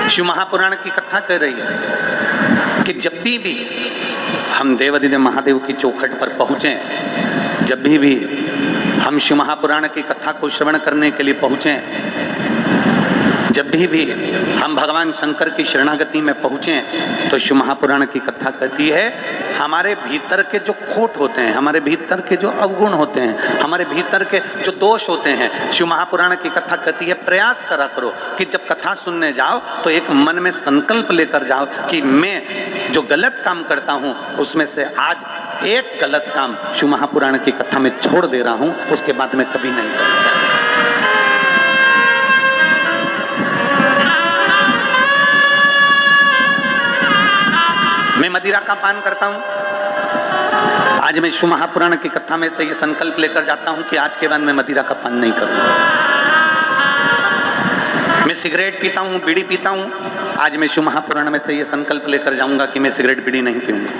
शिव महापुराण की कथा कह रही है कि जब भी हम देवादिदेव महादेव की चौखट पर पहुँचे, जब भी हम शिव महापुराण की कथा को श्रवण करने के लिए पहुँचे, जब भी हम भगवान शंकर की शरणागति में पहुँचे, तो शिव महापुराण की कथा कहती है हमारे भीतर के जो खोट होते हैं, हमारे भीतर के जो अवगुण होते हैं, हमारे भीतर के जो दोष होते हैं, शिव महापुराण की कथा कहती है प्रयास करा करो कि जब कथा सुनने जाओ तो एक मन में संकल्प लेकर जाओ कि मैं जो गलत काम करता हूँ उसमें से आज एक गलत काम शिव महापुराण की कथा में छोड़ दे रहा हूँ, उसके बाद मैं कभी नहीं करूँगा। मैं मदिरा का पान करता हूं, आज मैं शिव महापुराण की कथा में से ये संकल्प लेकर जाता हूं कि आज के बाद मैं मदिरा का पान नहीं करूंगा। मैं सिगरेट पीता हूं, बीड़ी पीता हूं, आज मैं शिव महापुराण में से ये संकल्प लेकर जाऊंगा कि मैं सिगरेट बीड़ी नहीं पीऊंगा।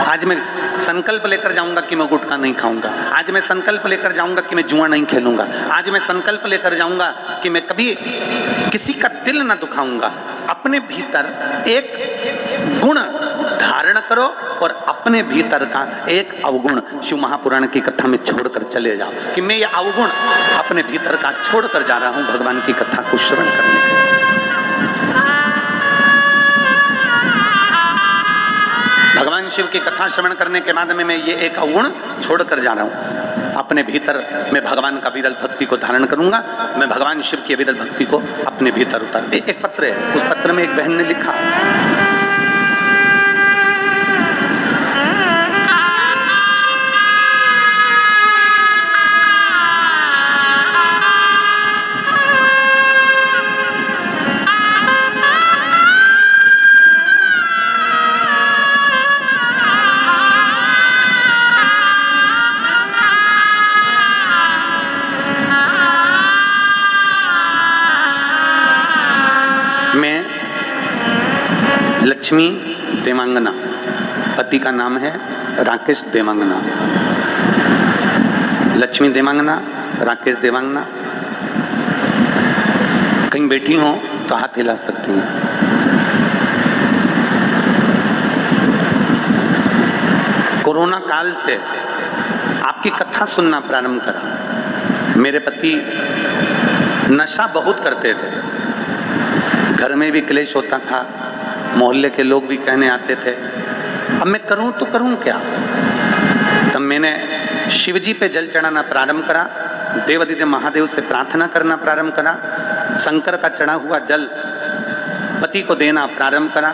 आज मैं संकल्प लेकर जाऊंगा कि मैं गुटखा नहीं खाऊंगा। आज मैं संकल्प लेकर जाऊंगा कि मैं जुआ नहीं खेलूंगा। आज मैं संकल्प लेकर जाऊंगा कि मैं कभी किसी का दिल न दुखाऊंगा। अपने भीतर एक गुण धारण करो और अपने भीतर का एक अवगुण शिव महापुराण की कथा में छोड़कर चले जाओ कि मैं ये अवगुण अपने भीतर का छोड़कर जा रहा हूं भगवान की कथा को श्रवण करने के लिए। भगवान शिव की कथा श्रवण करने के बाद में मैं ये एक अवगुण छोड़कर जा रहा हूं। अपने भीतर मैं भगवान का विरल भक्ति को धारण करूंगा। मैं भगवान शिव की विरल भक्ति को अपने भीतर उतार। एक पत्र है, उस पत्र में एक बहन ने लिखा, लक्ष्मी देवांगना, पति का नाम है राकेश देवांगना। लक्ष्मी देवांगना, राकेश देवांगना, कहीं बैठी हो तो हाथ हिला सकती हैं। कोरोना काल से आपकी कथा सुनना प्रारंभ करा। मेरे पति नशा बहुत करते थे, घर में भी क्लेश होता था, मोहल्ले के लोग भी कहने आते थे। अब मैं करूं तो करूं क्या? तब मैंने शिव जी पे जल चढ़ाना प्रारंभ करा, देवादिदेव महादेव से प्रार्थना करना प्रारंभ करा, शंकर का चढ़ा हुआ जल पति को देना प्रारंभ करा।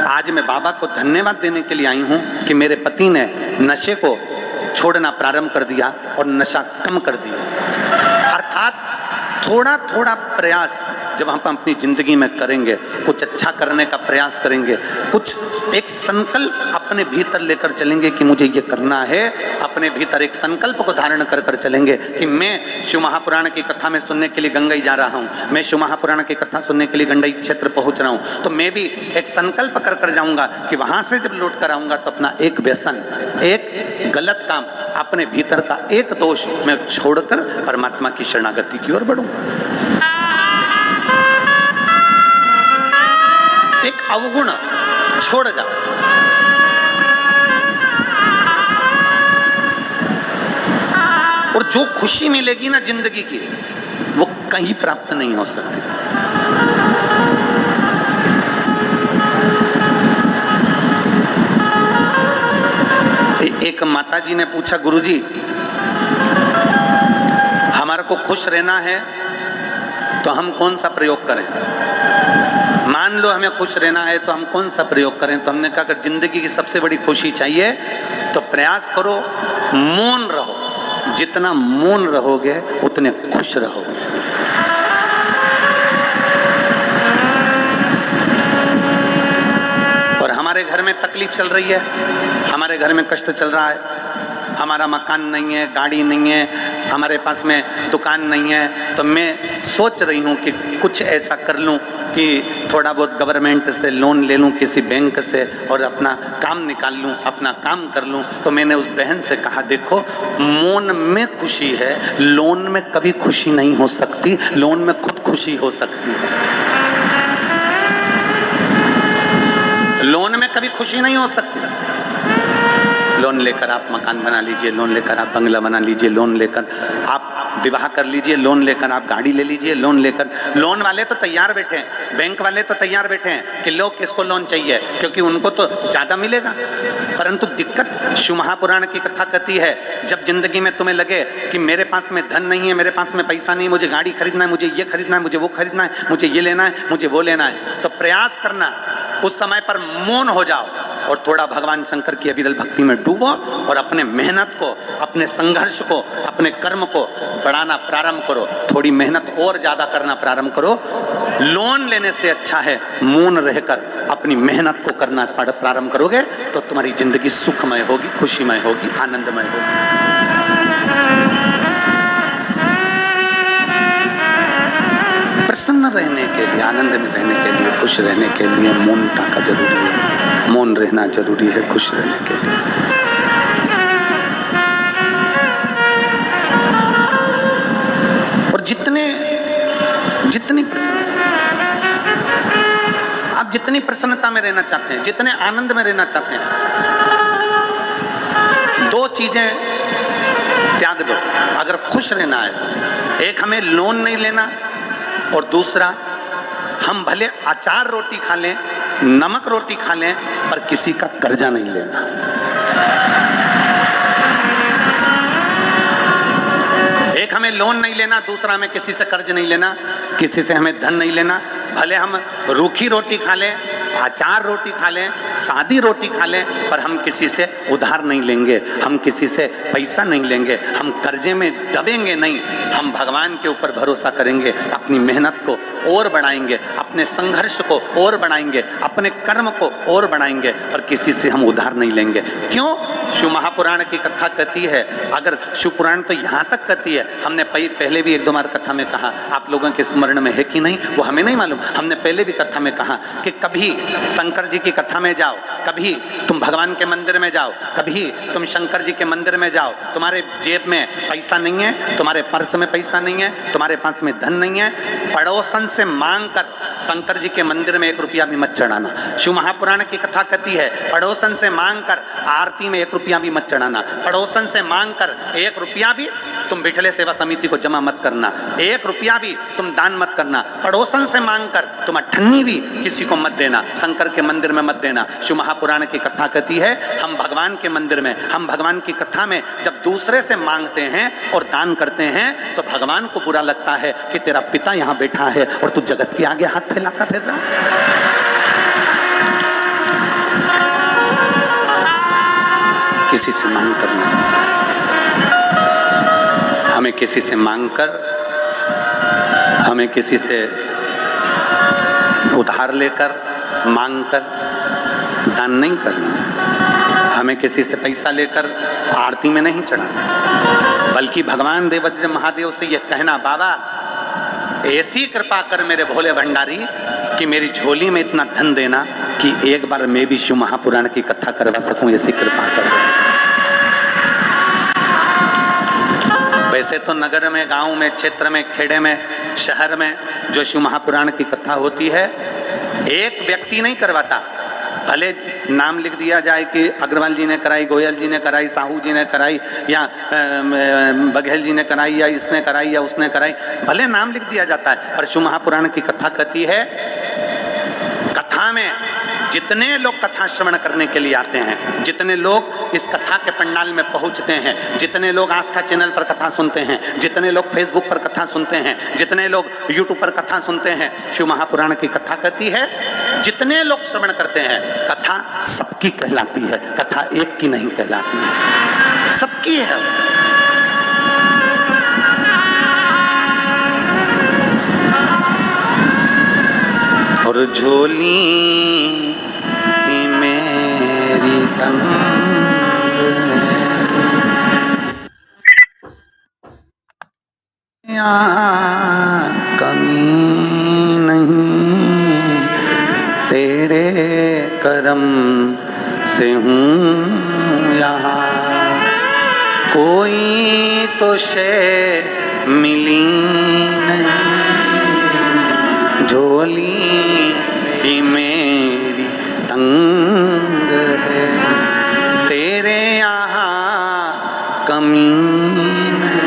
आज मैं बाबा को धन्यवाद देने के लिए आई हूं कि मेरे पति ने नशे को छोड़ना प्रारंभ कर दिया और नशा कम कर दिया। अर्थात थोड़ा थोड़ा प्रयास जब हम अपनी जिंदगी में करेंगे, कुछ अच्छा करने का प्रयास करेंगे, कुछ एक संकल्प अपने भीतर लेकर चलेंगे कि मुझे ये करना है, अपने भीतर एक संकल्प को धारण कर कर चलेंगे कि मैं शिव महापुराण की कथा में सुनने के लिए गंगई जा रहा हूँ, मैं शिव महापुराण की कथा सुनने के लिए गंगई क्षेत्र पहुँच रहा हूँ, तो मैं भी एक संकल्प कर कर जाऊँगा कि वहाँ से जब लौट कर आऊँगा तो अपना एक व्यसन, एक गलत काम, अपने भीतर का एक दोष मैं छोड़कर परमात्मा की शरणागति की ओर बढ़ूंगा। एक अवगुण छोड़ जाओ। और जो खुशी मिलेगी ना जिंदगी की, वो कहीं प्राप्त नहीं हो सकती। एक माता जी ने पूछा, गुरुजी हमारे को खुश रहना है तो हम कौन सा प्रयोग करें? मान लो हमें खुश रहना है तो हम कौन सा प्रयोग करें? तो हमने कहा अगर जिंदगी की सबसे बड़ी खुशी चाहिए तो प्रयास करो, मौन रहो। जितना मौन रहोगे उतने खुश रहोगे। और हमारे घर में तकलीफ चल रही है, हमारे घर में कष्ट चल रहा है, हमारा मकान नहीं है, गाड़ी नहीं है, हमारे पास में दुकान नहीं है, तो मैं सोच रही हूँ कि कुछ ऐसा कर लूँ कि थोड़ा बहुत गवर्नमेंट से लोन ले लूँ, किसी बैंक से, और अपना काम निकाल लूँ, अपना काम कर लूँ। तो मैंने उस बहन से कहा, देखो मौन में खुशी है, लोन में कभी खुशी नहीं हो सकती, लोन में खुद खुशी हो सकती है। कभी खुशी नहीं हो सकती। लोन लेकर आप मकान बना लीजिए, लोन लेकर आप बंगला बना लीजिए, लोन लेकर आप विवाह कर लीजिए, लोन लेकर आप गाड़ी ले लीजिए, लोन लेकर, लोन वाले तो तैयार बैठे हैं, बैंक वाले तो तैयार बैठे हैं कि लोग किसको लोन चाहिए, क्योंकि उनको तो ज़्यादा मिलेगा। परंतु दिक्कत शिव महापुराण की कथा कहती है, जब जिंदगी में तुम्हें लगे कि मेरे पास में धन नहीं है, मेरे पास में पैसा नहीं है, मुझे गाड़ी खरीदना है, मुझे ये खरीदना है, मुझे वो खरीदना है, मुझे ये लेना है, मुझे वो लेना है, तो प्रयास करना उस समय पर मौन हो जाओ और थोड़ा भगवान शंकर की अविरल भक्ति में डूबो और अपने मेहनत को, अपने संघर्ष को, अपने कर्म को बढ़ाना प्रारंभ करो। थोड़ी मेहनत और ज़्यादा करना प्रारंभ करो। लोन लेने से अच्छा है मौन रहकर अपनी मेहनत को करना प्रारंभ करोगे तो तुम्हारी जिंदगी सुखमय होगी, खुशीमय होगी, आनंदमय होगी। प्रसन्न रहने के लिए, आनंद में रहने के लिए, खुश रहने के लिए मौनता का जरूरी है, मौन रहना जरूरी है खुश रहने के लिए। और जितनी प्रसन्नता, आप जितनी प्रसन्नता में रहना चाहते हैं, जितने आनंद में रहना चाहते हैं, दो चीजें त्याग दो अगर खुश रहना है। एक, हमें लोन नहीं लेना, और दूसरा, हम भले अचार रोटी खा लें, नमक रोटी खा लें, पर किसी का कर्जा नहीं लेना। एक, हमें लोन नहीं लेना, दूसरा, हमें किसी से कर्ज नहीं लेना, किसी से हमें धन नहीं लेना। भले हम रूखी रोटी खा लें, अचार रोटी खा लें, सादी रोटी खा लें, पर हम किसी से उधार नहीं लेंगे, हम किसी से पैसा नहीं लेंगे, हम कर्जे में दबेंगे नहीं, हम भगवान के ऊपर भरोसा करेंगे, अपनी मेहनत को और बढ़ाएंगे, अपने संघर्ष को और बढ़ाएंगे, अपने कर्म को और बढ़ाएंगे, पर किसी से हम उधार नहीं लेंगे। क्यों? शिव महापुराण की कथा कहती है, अगर शिव पुराण तो यहाँ तक कहती है, हमने पहले भी एक दो बार कथा में कहा, आप लोगों के स्मरण में है कि नहीं वो हमें नहीं मालूम, हमने पहले भी कथा में कहा कि कभी शंकर जी की कथा में जाओ, कभी तुम भगवान के मंदिर में जाओ, कभी तुम शंकर जी के मंदिर में जाओ, तुम्हारे जेब में पैसा नहीं है, तुम्हारे पर्स में पैसा नहीं है, तुम्हारे पास में धन नहीं है, पड़ोसन से मांग कर शंकर जी के मंदिर में 1 रुपया भी मत चढ़ाना। शिव महापुराण की कथा कहती है, पड़ोसन से मांग कर आरती में 1 रुपया भी मत चढ़ाना, पड़ोसन से मांग कर 1 रुपया भी तुम बिठले सेवा समिति को जमा मत करना, 1 रुपया भी तुम दान मत करना, पड़ोसन से मांग कर तुम अठन्नी भी किसी को मत देना, शंकर के मंदिर में मत देना। शिव महापुराण की कथा कहती है, हम भगवान के मंदिर में, हम भगवान की कथा में जब दूसरे से मांगते हैं और दान करते हैं तो भगवान को बुरा लगता है कि तेरा पिता यहाँ बैठा है और तू जगत के आगे हाथ फैलाता फिर रहा। किसी से मांग करना, हमें किसी से मांग कर, हमें किसी से उधार लेकर मांग कर दान नहीं करना, हमें किसी से पैसा लेकर आरती में नहीं चढ़ाना, बल्कि भगवान देवादिदेव महादेव से यह कहना, बाबा ऐसी कृपा कर मेरे भोले भंडारी कि मेरी झोली में इतना धन देना कि एक बार मैं भी शिव महापुराण की कथा करवा सकूं, ऐसी कृपा कर। वैसे तो नगर में, गांव में, क्षेत्र में, खेड़े में, शहर में जो शिव महापुराण की कथा होती है, एक व्यक्ति नहीं करवाता, भले नाम लिख दिया जाए कि अग्रवाल जी ने कराई, गोयल जी ने कराई, साहू जी ने कराई, या बघेल जी ने कराई, या इसने कराई या उसने कराई, भले नाम लिख दिया जाता है, पर शिव महापुराण की कथा कहती है, कथा में जितने लोग कथा श्रवण करने के लिए आते हैं, जितने लोग इस कथा के पंडाल में पहुंचते हैं, जितने लोग आस्था चैनल पर कथा सुनते हैं, जितने लोग फेसबुक पर कथा सुनते हैं, जितने लोग यूट्यूब पर कथा सुनते हैं, शिव महापुराण की कथा कहती है, जितने लोग श्रवण करते हैं, कथा सबकी कहलाती है, कथा एक की नहीं कहलाती है, सबकी है। और झोली ही मेरी तंग यहाँ कमी नहीं, तेरे करम से हूँ यहाँ, कोई तो शे मिली नहीं, झोली ही मेरी तंग संग है, तेरे यहाँ कमी नहीं।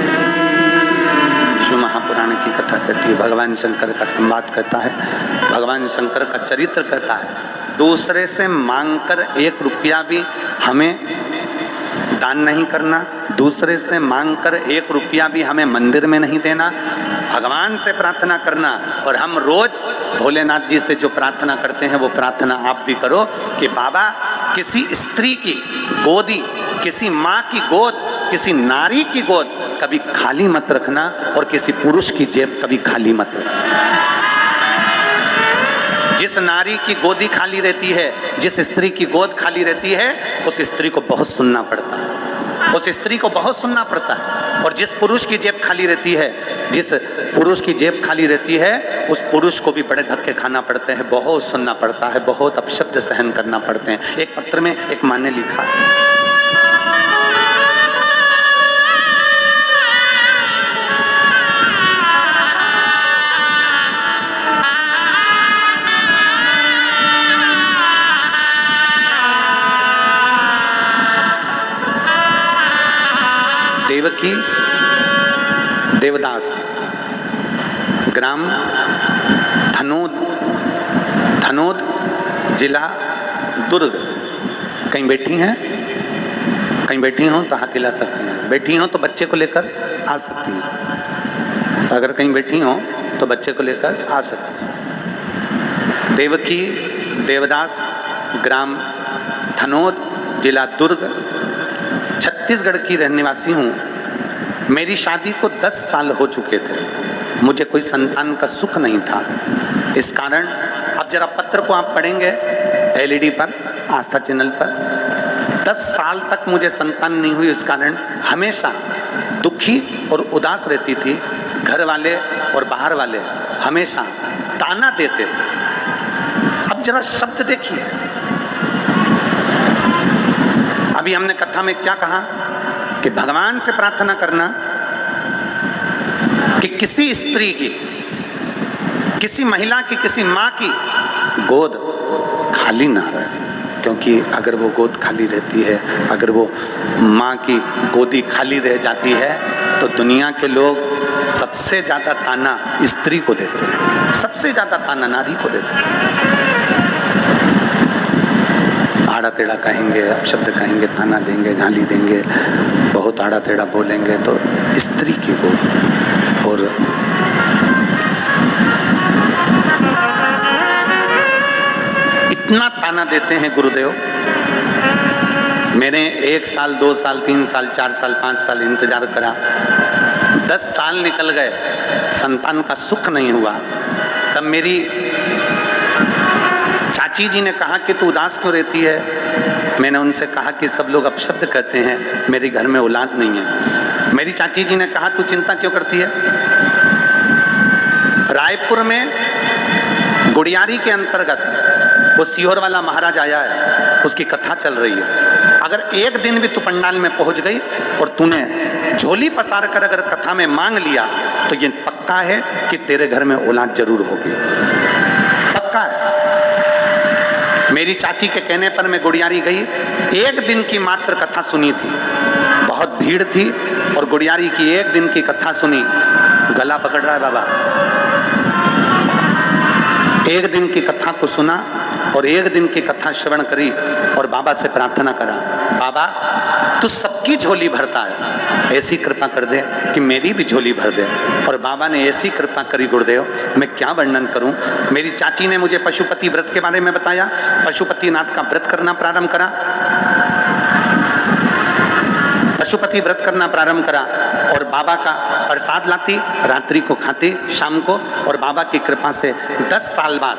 शिव महापुराण की कथा कहती है, भगवान शंकर का संवाद कहता है, भगवान शंकर का चरित्र कहता है, दूसरे से मांगकर 1 रुपया भी हमें दान नहीं करना, दूसरे से मांगकर 1 रुपया भी हमें मंदिर में नहीं देना, भगवान से प्रार्थना करना। और हम रोज भोलेनाथ जी से जो प्रार्थना करते हैं वो प्रार्थना आप भी करो कि बाबा किसी स्त्री की गोदी, किसी माँ की गोद, किसी नारी की गोद कभी खाली मत रखना और किसी पुरुष की जेब कभी खाली मत रखना। जिस नारी की गोदी खाली रहती है, जिस स्त्री की गोद खाली रहती है, उस स्त्री को बहुत सुनना पड़ता है, उस स्त्री को बहुत सुनना पड़ता है। और जिस पुरुष की जेब खाली रहती है, जिस पुरुष की जेब खाली रहती है, उस पुरुष को भी बड़े धक्के खाना पड़ते हैं, बहुत सुनना पड़ता है, बहुत अपशब्द सहन करना पड़ते हैं। एक पत्र में एक माँ ने लिखा, देवकी देवदास, ग्राम थनोद, जिला दुर्ग। कहीं बैठी हैं, कहीं बैठी हो तो हाथ हिला सकती हैं, बैठी हो तो बच्चे को लेकर आ सकती हैं, अगर कहीं बैठी हो तो बच्चे को लेकर आ सकती हैं। देवकी देवदास, ग्राम थनोद, जिला दुर्ग, छत्तीसगढ़ की रहने वासी हूँ। मेरी शादी को 10 साल हो चुके थे, मुझे कोई संतान का सुख नहीं था। इस कारण अब जरा पत्र को आप पढ़ेंगे LED पर, आस्था चैनल पर, 10 साल तक मुझे संतान नहीं हुई। इस कारण हमेशा दुखी और उदास रहती थी। घर वाले और बाहर वाले हमेशा ताना देते थे। अब जरा शब्द देखिए, अभी हमने कथा में क्या कहा कि भगवान से प्रार्थना करना कि किसी स्त्री की, किसी महिला की, किसी माँ की गोद खाली ना रहे। क्योंकि अगर वो गोद खाली रहती है, अगर वो माँ की गोदी खाली रह जाती है, तो दुनिया के लोग सबसे ज़्यादा ताना स्त्री को देते हैं, सबसे ज़्यादा ताना नारी को देते हैं। आड़ा टेढ़ा कहेंगे, अपशब्द कहेंगे, ताना देंगे, गाली देंगे, बहुत आड़ा टेढ़ा बोलेंगे, तो स्त्री की गोद। और इतना ताना देते हैं गुरुदेव, मैंने 1 साल, 2 साल, 3 साल, 4 साल, 5 साल इंतजार करा, 10 साल निकल गए, संतान का सुख नहीं हुआ। तब मेरी चाची जी ने कहा कि तू उदास क्यों रहती है। मैंने उनसे कहा कि सब लोग अपशब्द कहते हैं, मेरे घर में औलाद नहीं है। मेरी चाची जी ने कहा तू चिंता क्यों करती है। रायपुर में गुड़ियारी के अंतर्गत वो सीहोर वाला महाराज आया है, उसकी कथा चल रही है। अगर एक दिन भी तू पंडाल में पहुंच गई और तूने झोली पसार कर अगर कथा में मांग लिया, तो ये पक्का है कि तेरे घर में औलाद जरूर होगी, पक्का है। मेरी चाची के कहने पर मैं गुड़ियारी गई, 1 दिन की मात्र कथा सुनी थी, बहुत भीड़ थी, और गुड़ियारी की 1 दिन की कथा सुनी। गला पकड़ रहा है बाबा। 1 दिन की कथा को सुना और 1 दिन की कथा श्रवण करी और बाबा से प्रार्थना करा, बाबा तू सबकी झोली भरता है, ऐसी कृपा कर दे कि मेरी भी झोली भर दे। और बाबा ने ऐसी कृपा करी गुरुदेव, मैं क्या वर्णन करूं। मेरी चाची ने मुझे पशुपति व्रत के बारे में बताया, पशुपतिनाथ का व्रत करना प्रारंभ करा, पशुपति व्रत करना प्रारंभ करा और बाबा का प्रसाद लाती, रात्रि को खाती, शाम को। और बाबा की कृपा से 10 साल बाद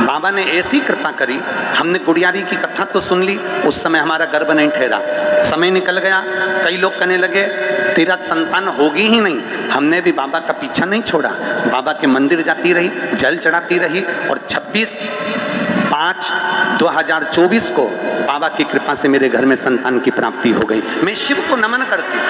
बाबा ने ऐसी कृपा करी, हमने गुड़ियारी की कथा तो सुन ली, उस समय हमारा गर्भ नहीं ठहरा, समय निकल गया। कई लोग कहने लगे तेरा संतान होगी ही नहीं। हमने भी बाबा का पीछा नहीं छोड़ा, बाबा के मंदिर जाती रही, जल चढ़ाती रही, और 26/5/2024 को बाबा की कृपा से मेरे घर में संतान की प्राप्ति हो गई। मैं शिव को नमन करती हूँ।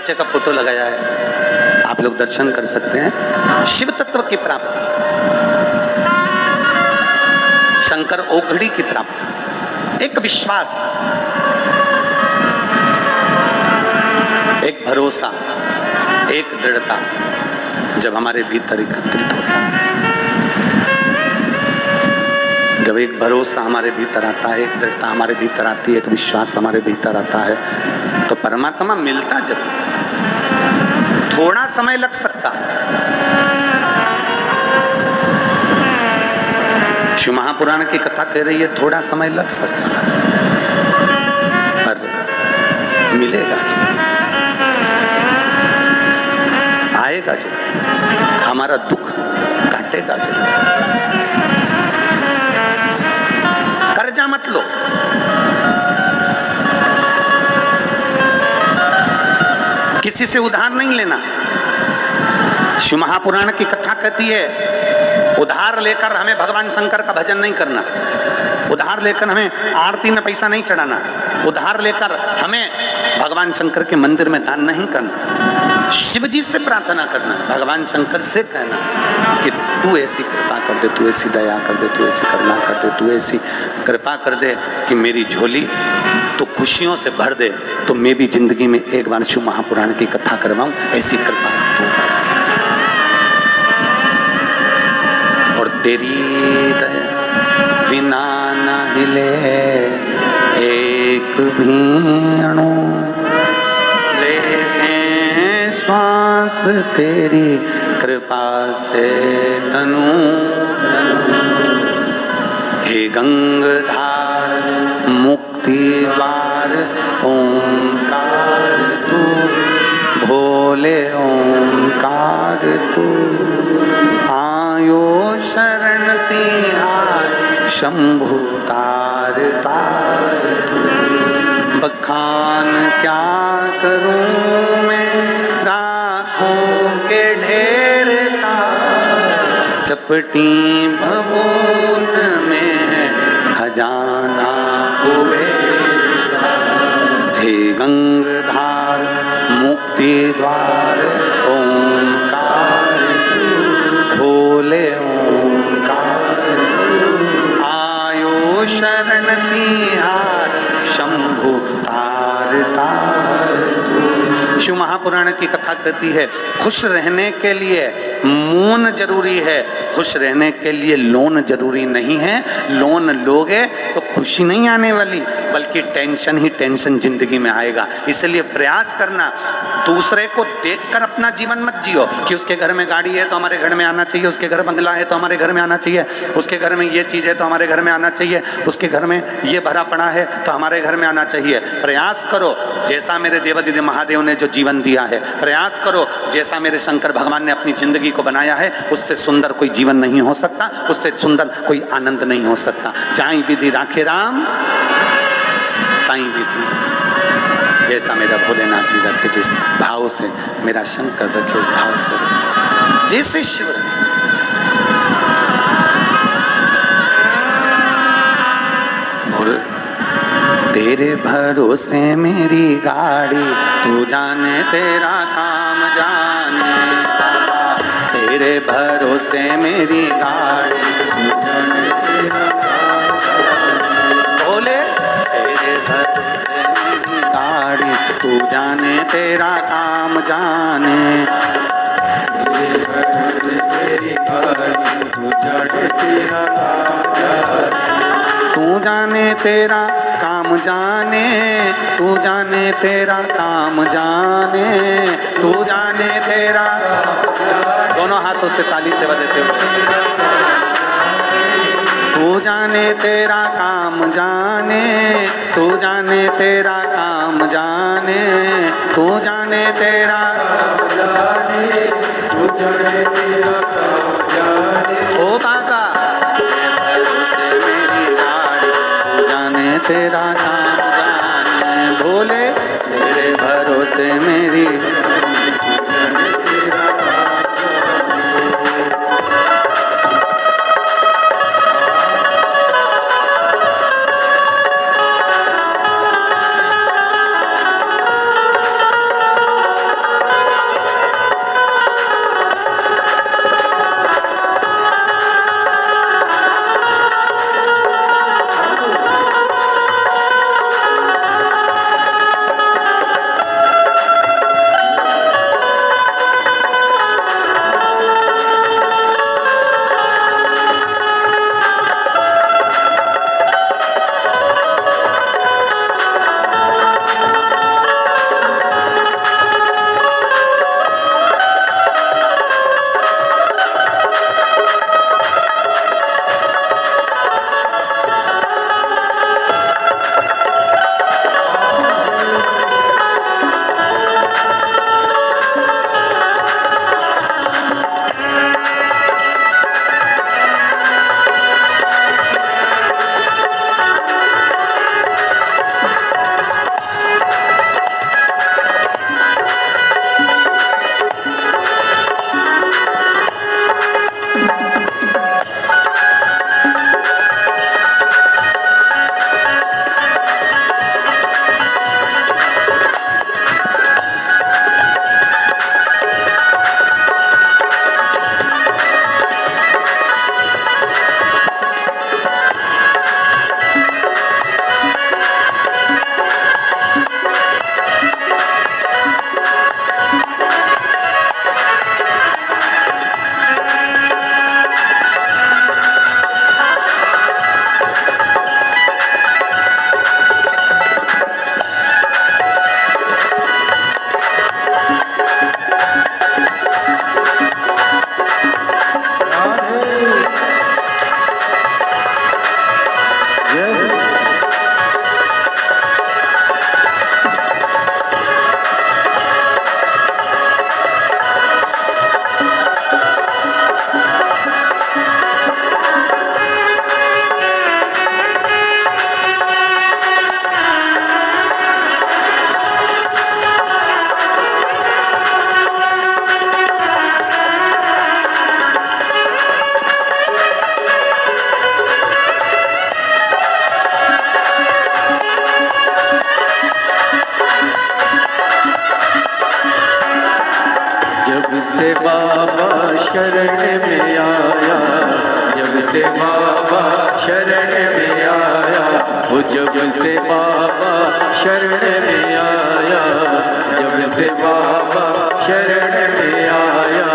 बच्चे का फोटो लगाया है, आप लोग दर्शन कर सकते हैं। शिव तत्व की प्राप्ति, शंकर ओघड़ी की प्राप्ति, एक विश्वास, एक भरोसा, एक दृढ़ता जब हमारे भीतर एकत्रित होता है, जब एक भरोसा हमारे भीतर आता है, एक दृढ़ता हमारे भीतर आती है, एक विश्वास हमारे भीतर आता है, तो परमात्मा मिलता जरूर, थोड़ा समय लग सकता। शिव महापुराण की कथा कह रही है थोड़ा समय लग सकता, पर मिलेगा जरूर, आएगा जरूर, हमारा दुख काटेगा जरूर। कर्जा मत लो, किसी से उधार नहीं लेना। शिव महापुराण की कथा कहती है उधार लेकर हमें भगवान शंकर का भजन नहीं करना, उधार लेकर हमें आरती में पैसा नहीं चढ़ाना, उधार लेकर हमें भगवान शंकर के मंदिर में दान नहीं करना, शिव जी से प्रार्थना करना, भगवान शंकर से कहना कि तू ऐसी कृपा कर दे, तू ऐसी दया कर दे, तू ऐसी करुणा कर दे, तू ऐसी कृपा कर दे कि मेरी झोली तो खुशियों से भर दे, तो मैं भी जिंदगी में एक बार शिव महापुराण की कथा करवाऊं, ऐसी कृपा तू। और तेरी दया बिना न हिले एक भी अणु, लेते श्वास तेरी कृपा से तनु तनु। हे गंगाधार मुक्ति द्वार ओंकार तू, भोले ओंकार तू, आयो शरण तिहार शंभु तार तार तू। बखान क्या करूं मैं राखों के ढेर का, चपटी भभूत में खजाना हुए। हे गंगाधार मुक्ति द्वार ओंकार भोले ओंकार, आयो शरण तिहार शंभु तार तार तू। शिव महापुराण की कथा कहती है खुश रहने के लिए मौन जरूरी है, खुश रहने के लिए लोन जरूरी नहीं है। लोन लोगे तो खुशी नहीं आने वाली, बल्कि टेंशन ही टेंशन जिंदगी में आएगा। इसलिए प्रयास करना, दूसरे को देखकर अपना जीवन मत जियो कि उसके घर में गाड़ी है तो हमारे घर में आना चाहिए, उसके घर बंगला है तो हमारे घर में आना चाहिए, उसके घर में ये चीज़ है तो हमारे घर में आना चाहिए, उसके घर में ये भरा पड़ा है तो हमारे घर में आना चाहिए। प्रयास करो जैसा मेरे देवादिदेव महादेव ने जो जीवन दिया है, प्रयास करो जैसा मेरे शंकर भगवान ने अपनी जिंदगी को बनाया है, उससे सुंदर कोई जीवन नहीं हो सकता, उससे सुंदर कोई आनंद नहीं हो सकता। जहाँ विधि राखे राम ताई विधि, जैसा मेरा भोलेनाथ जी रखे, जिस भाव से मेरा शंकर रखे उस भाव से रखे, जैसे शिव रखे। और तेरे भरोसे मेरी गाड़ी, तू जाने तेरा काम जाने का, तेरे भरोसे मेरी गाड़ी, बोले तेरे भरोसे मेरी गाड़ी, तू जाने तेरा काम जाने, तेरे भरोसे मेरी गाड़ी, तू जाने तेरा काम जाने, तू जाने तेरा काम जाने, तू जाने तेरा काम जाने, तू जाने तेरा, दोनों हाथों से ताली से बजाते हुए, तू जाने तेरा काम जाने, तू जाने तेरा काम जाने, तू जाने तेरा काम जाने, तू जाने तेरा काम जाने। ओ बाबा तेरा काम जाने, भोले तेरे भरोसे मेरी, शरण में आया, जब से बाबा शरण में आया, वो जब से बाबा शरण में आया, जब से बाबा शरण में आया,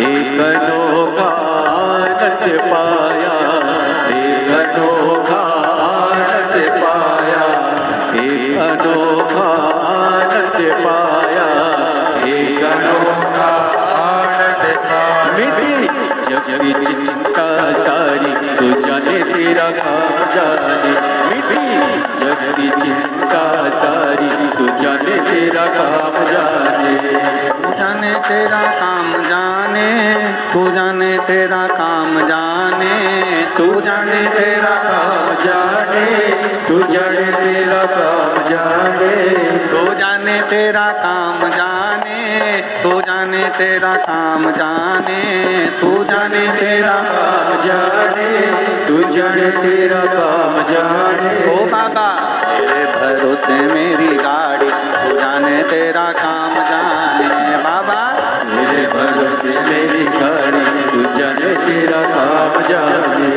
एक अनोखा आनंद पाया, एक अनोखा आनंद पाया, एक अनोखा आनंद पाया, एक अनोखा आनंद पाया। मिटी जग की चिंता सारी, तू जाने तेरा काम जाने, मिटी जग की चिंता सारी, तू जाने तेरा काम जाने, तू जाने तेरा काम जाने, तू जाने तेरा काम जाने, तू जाने तेरा काम जाने, तू जाने तेरा काम जाने, तू जाने तेरा काम जाने, तू जाने तेरा काम जाने, तू जाने तेरा काम जाने, तू जाने तेरा काम जाने। ओ बाबा तेरे भरोसे मेरी गाड़ी, तू जाने तेरा काम जाने, बाबा मेरे भरोसे मेरी गाड़ी, तू जाने तेरा काम जाने।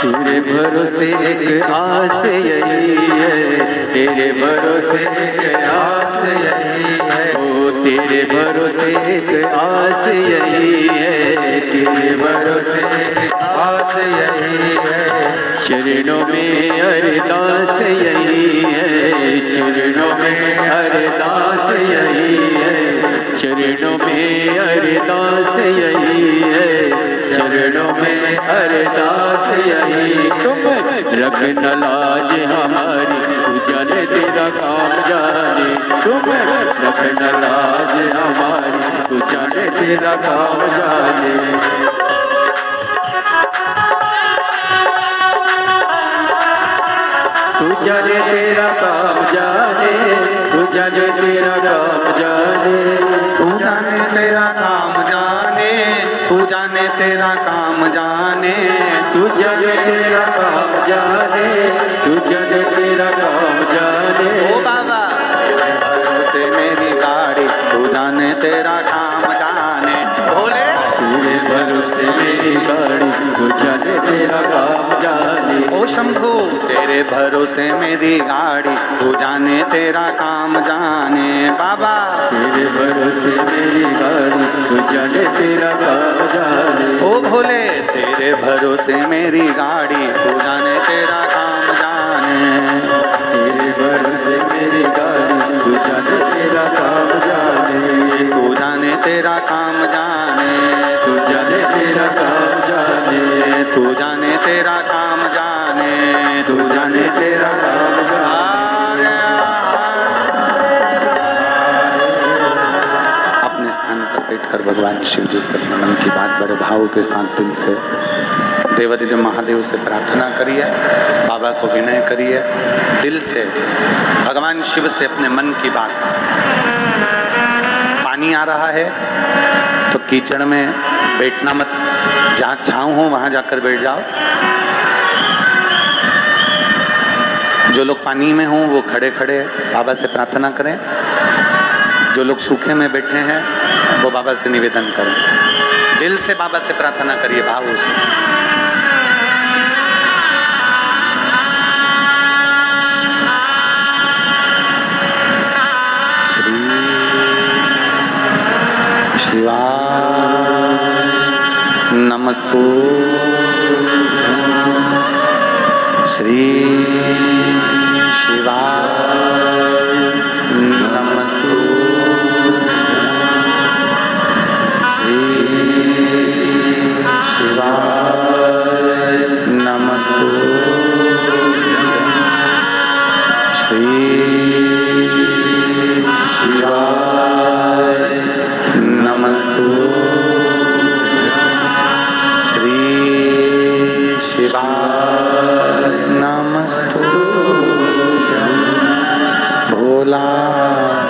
तेरे भरोसे एक आस यही है, तेरे भरोसे एक आस यही है, ओ तेरे भरोसे एक आस यही है, तेरे भरोसे एक आस यही है, चरणों में अरदास यही है, चरणों में अरदास यही है, चरणों में अरदास यही है, चरणों में अरदास यही। तुम रखना लाज हमारी, तू जाने तेरा काम जाने, तुम रखना लाज हमारी, तू जाने तेरा काम जाने। तू जाने तेरा काम जाने, तू जाने तेरा काम जाने, तू जाने तेरा काम जाने, तू जाने तेरा काम जाने, तू जाने तेरा काम जाने, तू जाने तेरा काम जाने। ओ बाबा तेरे भरोसे मेरी गाड़ी, तू जाने तेरा काम जाने, बोले तेरे भरोसे मेरी गाड़ी, तू जाने तेरा काम जाने। ओ शंभू तेरे भरोसे मेरी गाड़ी, तू जाने तेरा काम जाने, बाबा तेरे भरोसे मेरी गाड़ी, तू जाने तेरा काम जाने। ओ भोले तेरे भरोसे मेरी गाड़ी, तू जाने तेरा काम जाने, तेरे भरोसे मेरी गाड़ी, तू जाने तेरा काम जाने, तू जाने तेरा काम जाने, तू जाने तेरा काम जाने, तू जाने तेरा काम जाने, तू जाने तेरा काम जाने। बैठकर भगवान शिव जी से अपने मन की बात बड़े भाव के साथ दिल से देवादिदेव महादेव से प्रार्थना करिए, बाबा को विनय करिए, दिल से भगवान शिव से अपने मन की बात। पानी आ रहा है तो कीचड़ में बैठना मत, जहाँ छाँव हो वहाँ जाकर बैठ जाओ। जो लोग पानी में हों वो खड़े खड़े बाबा से प्रार्थना करें, जो लोग सूखे में बैठे हैं वो बाबा से निवेदन करें। दिल से बाबा से प्रार्थना करिए, भाव से। शिवाय नमस्तु श्री शिवाय नमस्तु श्री शिवाय नमस्तु श्री शिवाय नमस्तु श्री शिवाय नमस्तु। भोला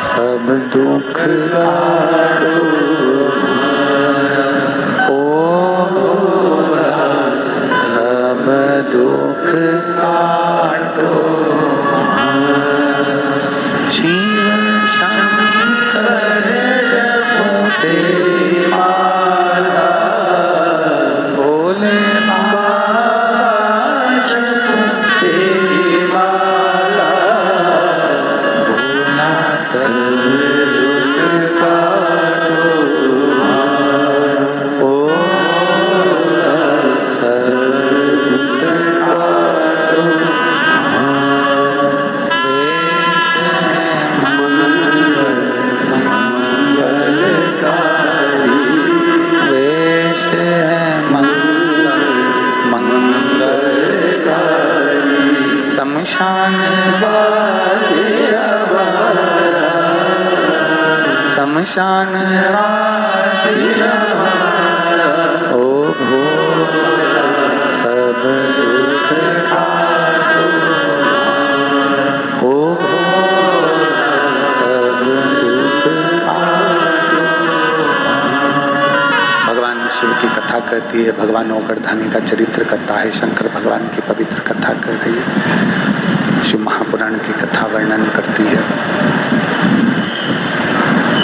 सब दुख काटो, ओ भोला सब दुख काटो। शिव शंकर जपो तेरी माला, भोले बाबा जपो तेरी माला। भोला सब दुख काटो, ओ भोला सब दुख काटो। वेश मंगलकारी, वेश मंगलकारी। शमशान वासी हमारा, शमशान वासी हमारा। ओ भोला सब दुख काटो, ओ भोला सब दुख काटो। भगवान शिव की कथा कहती है, भगवान ओगरधानी का चरित्र कथा है, शंकर भगवान की पवित्र कथा कर रही है। शिव महापुराण की कथा वर्णन करती है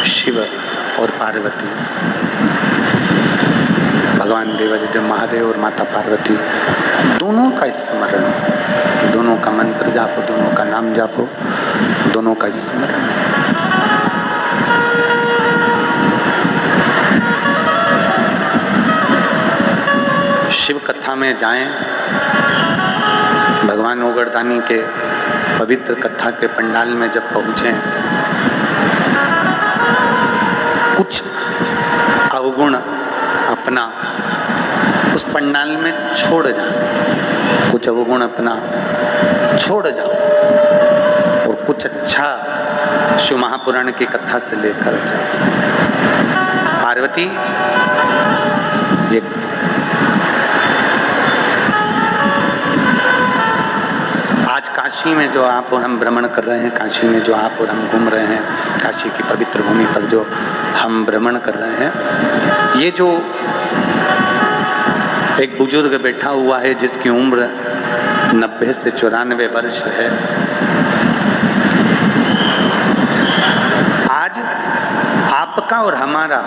शिव और पार्वती, भगवान देवादिदेव महादेव और माता पार्वती दोनों का स्मरण, दोनों का मंत्र जापो, दोनों का नाम जापो, दोनों का स्मरण। शिव कथा में जाएं, भगवान ओगरदानी के पवित्र कथा के पंडाल में जब पहुँचें, कुछ अवगुण अपना उस पंडाल में छोड़ जाओ, कुछ अवगुण अपना छोड़ जाओ और कुछ अच्छा शिव महापुराण की कथा से लेकर जाओ। पार्वती, ये आज काशी में जो आप और हम भ्रमण कर रहे हैं, काशी में जो आप और हम घूम रहे हैं, काशी की पवित्र भूमि पर जो हम भ्रमण कर रहे हैं, ये जो एक बुजुर्ग बैठा हुआ है जिसकी उम्र 90 से 94 वर्ष है, आज आपका और हमारा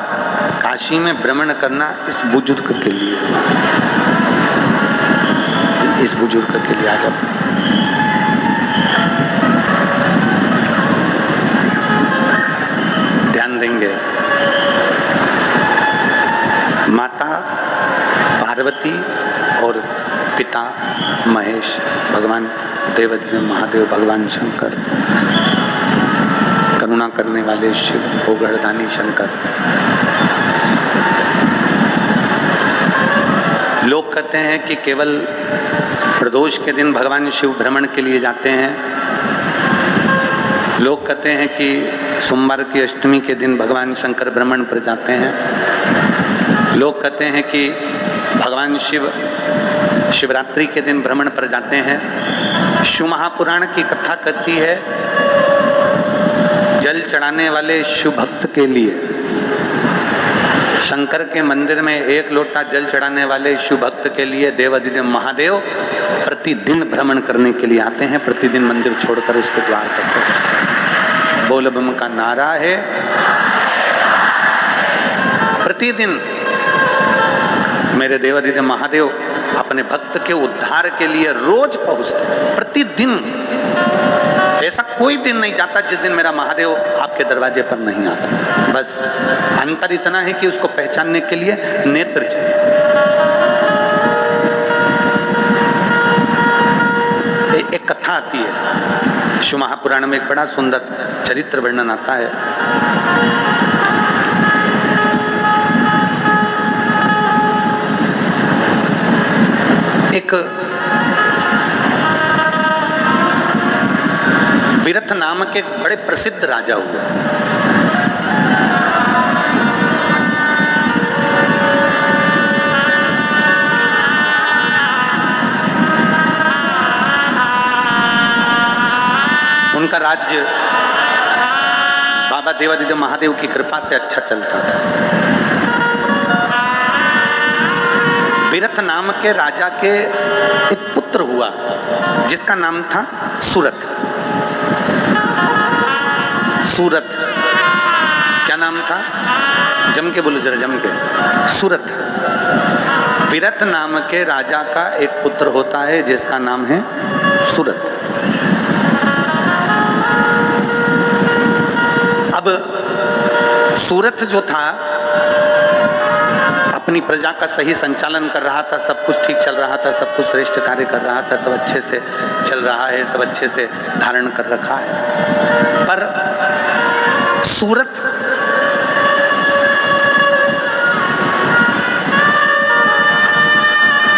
काशी में भ्रमण करना इस बुजुर्ग के लिए, इस बुजुर्ग के लिए आज आप ध्यान देंगे। माता पार्वती और पिता महेश, भगवान देवादिदेव महादेव, भगवान शंकर, करुणा करने वाले शिव ओगरदानी शंकर। लोग कहते हैं कि केवल प्रदोष के दिन भगवान शिव भ्रमण के लिए जाते हैं, लोग कहते हैं कि सोमवार की अष्टमी के दिन भगवान शंकर भ्रमण पर जाते हैं। लोग कहते हैं कि भगवान शिव शिवरात्रि के दिन भ्रमण पर जाते हैं। शिव महापुराण की कथा कहती है, जल चढ़ाने वाले शिव भक्त के लिए शंकर के मंदिर में एक लोटा जल चढ़ाने वाले शिव भक्त के लिए देवाधिदेव महादेव प्रतिदिन भ्रमण करने के लिए आते हैं। प्रतिदिन मंदिर छोड़कर उसके द्वार तक पहुंचते हैं। बोल बम का नारा है, प्रतिदिन मेरे देवाधिदेव महादेव अपने भक्त के उद्धार के लिए रोज पहुंचते हैं। प्रतिदिन, ऐसा कोई दिन नहीं जाता जिस दिन मेरा महादेव आपके दरवाजे पर नहीं आता। बस अंतर इतना है कि उसको पहचानने के लिए नेत्र चाहिए। एक कथा आती है शिव महापुराण में, एक बड़ा सुंदर चरित्र वर्णन आता है। एक विरथ नामक एक बड़े प्रसिद्ध राजा हुए। उनका राज्य बाबा देवाधिदेव महादेव की कृपा से अच्छा चलता था। विरथ नाम के राजा के एक पुत्र हुआ जिसका नाम था सूरत। सूरत क्या नाम था? जम के बोलो जरा, जम के। सूरत। विरथ नाम के राजा का एक पुत्र होता है जिसका नाम है सूरत। अब सूरत जो था अपनी प्रजा का सही संचालन कर रहा था, सब कुछ ठीक चल रहा था, सब कुछ श्रेष्ठ कार्य कर रहा था, सब अच्छे से चल रहा है, सब अच्छे से धारण कर रखा है। पर सूरत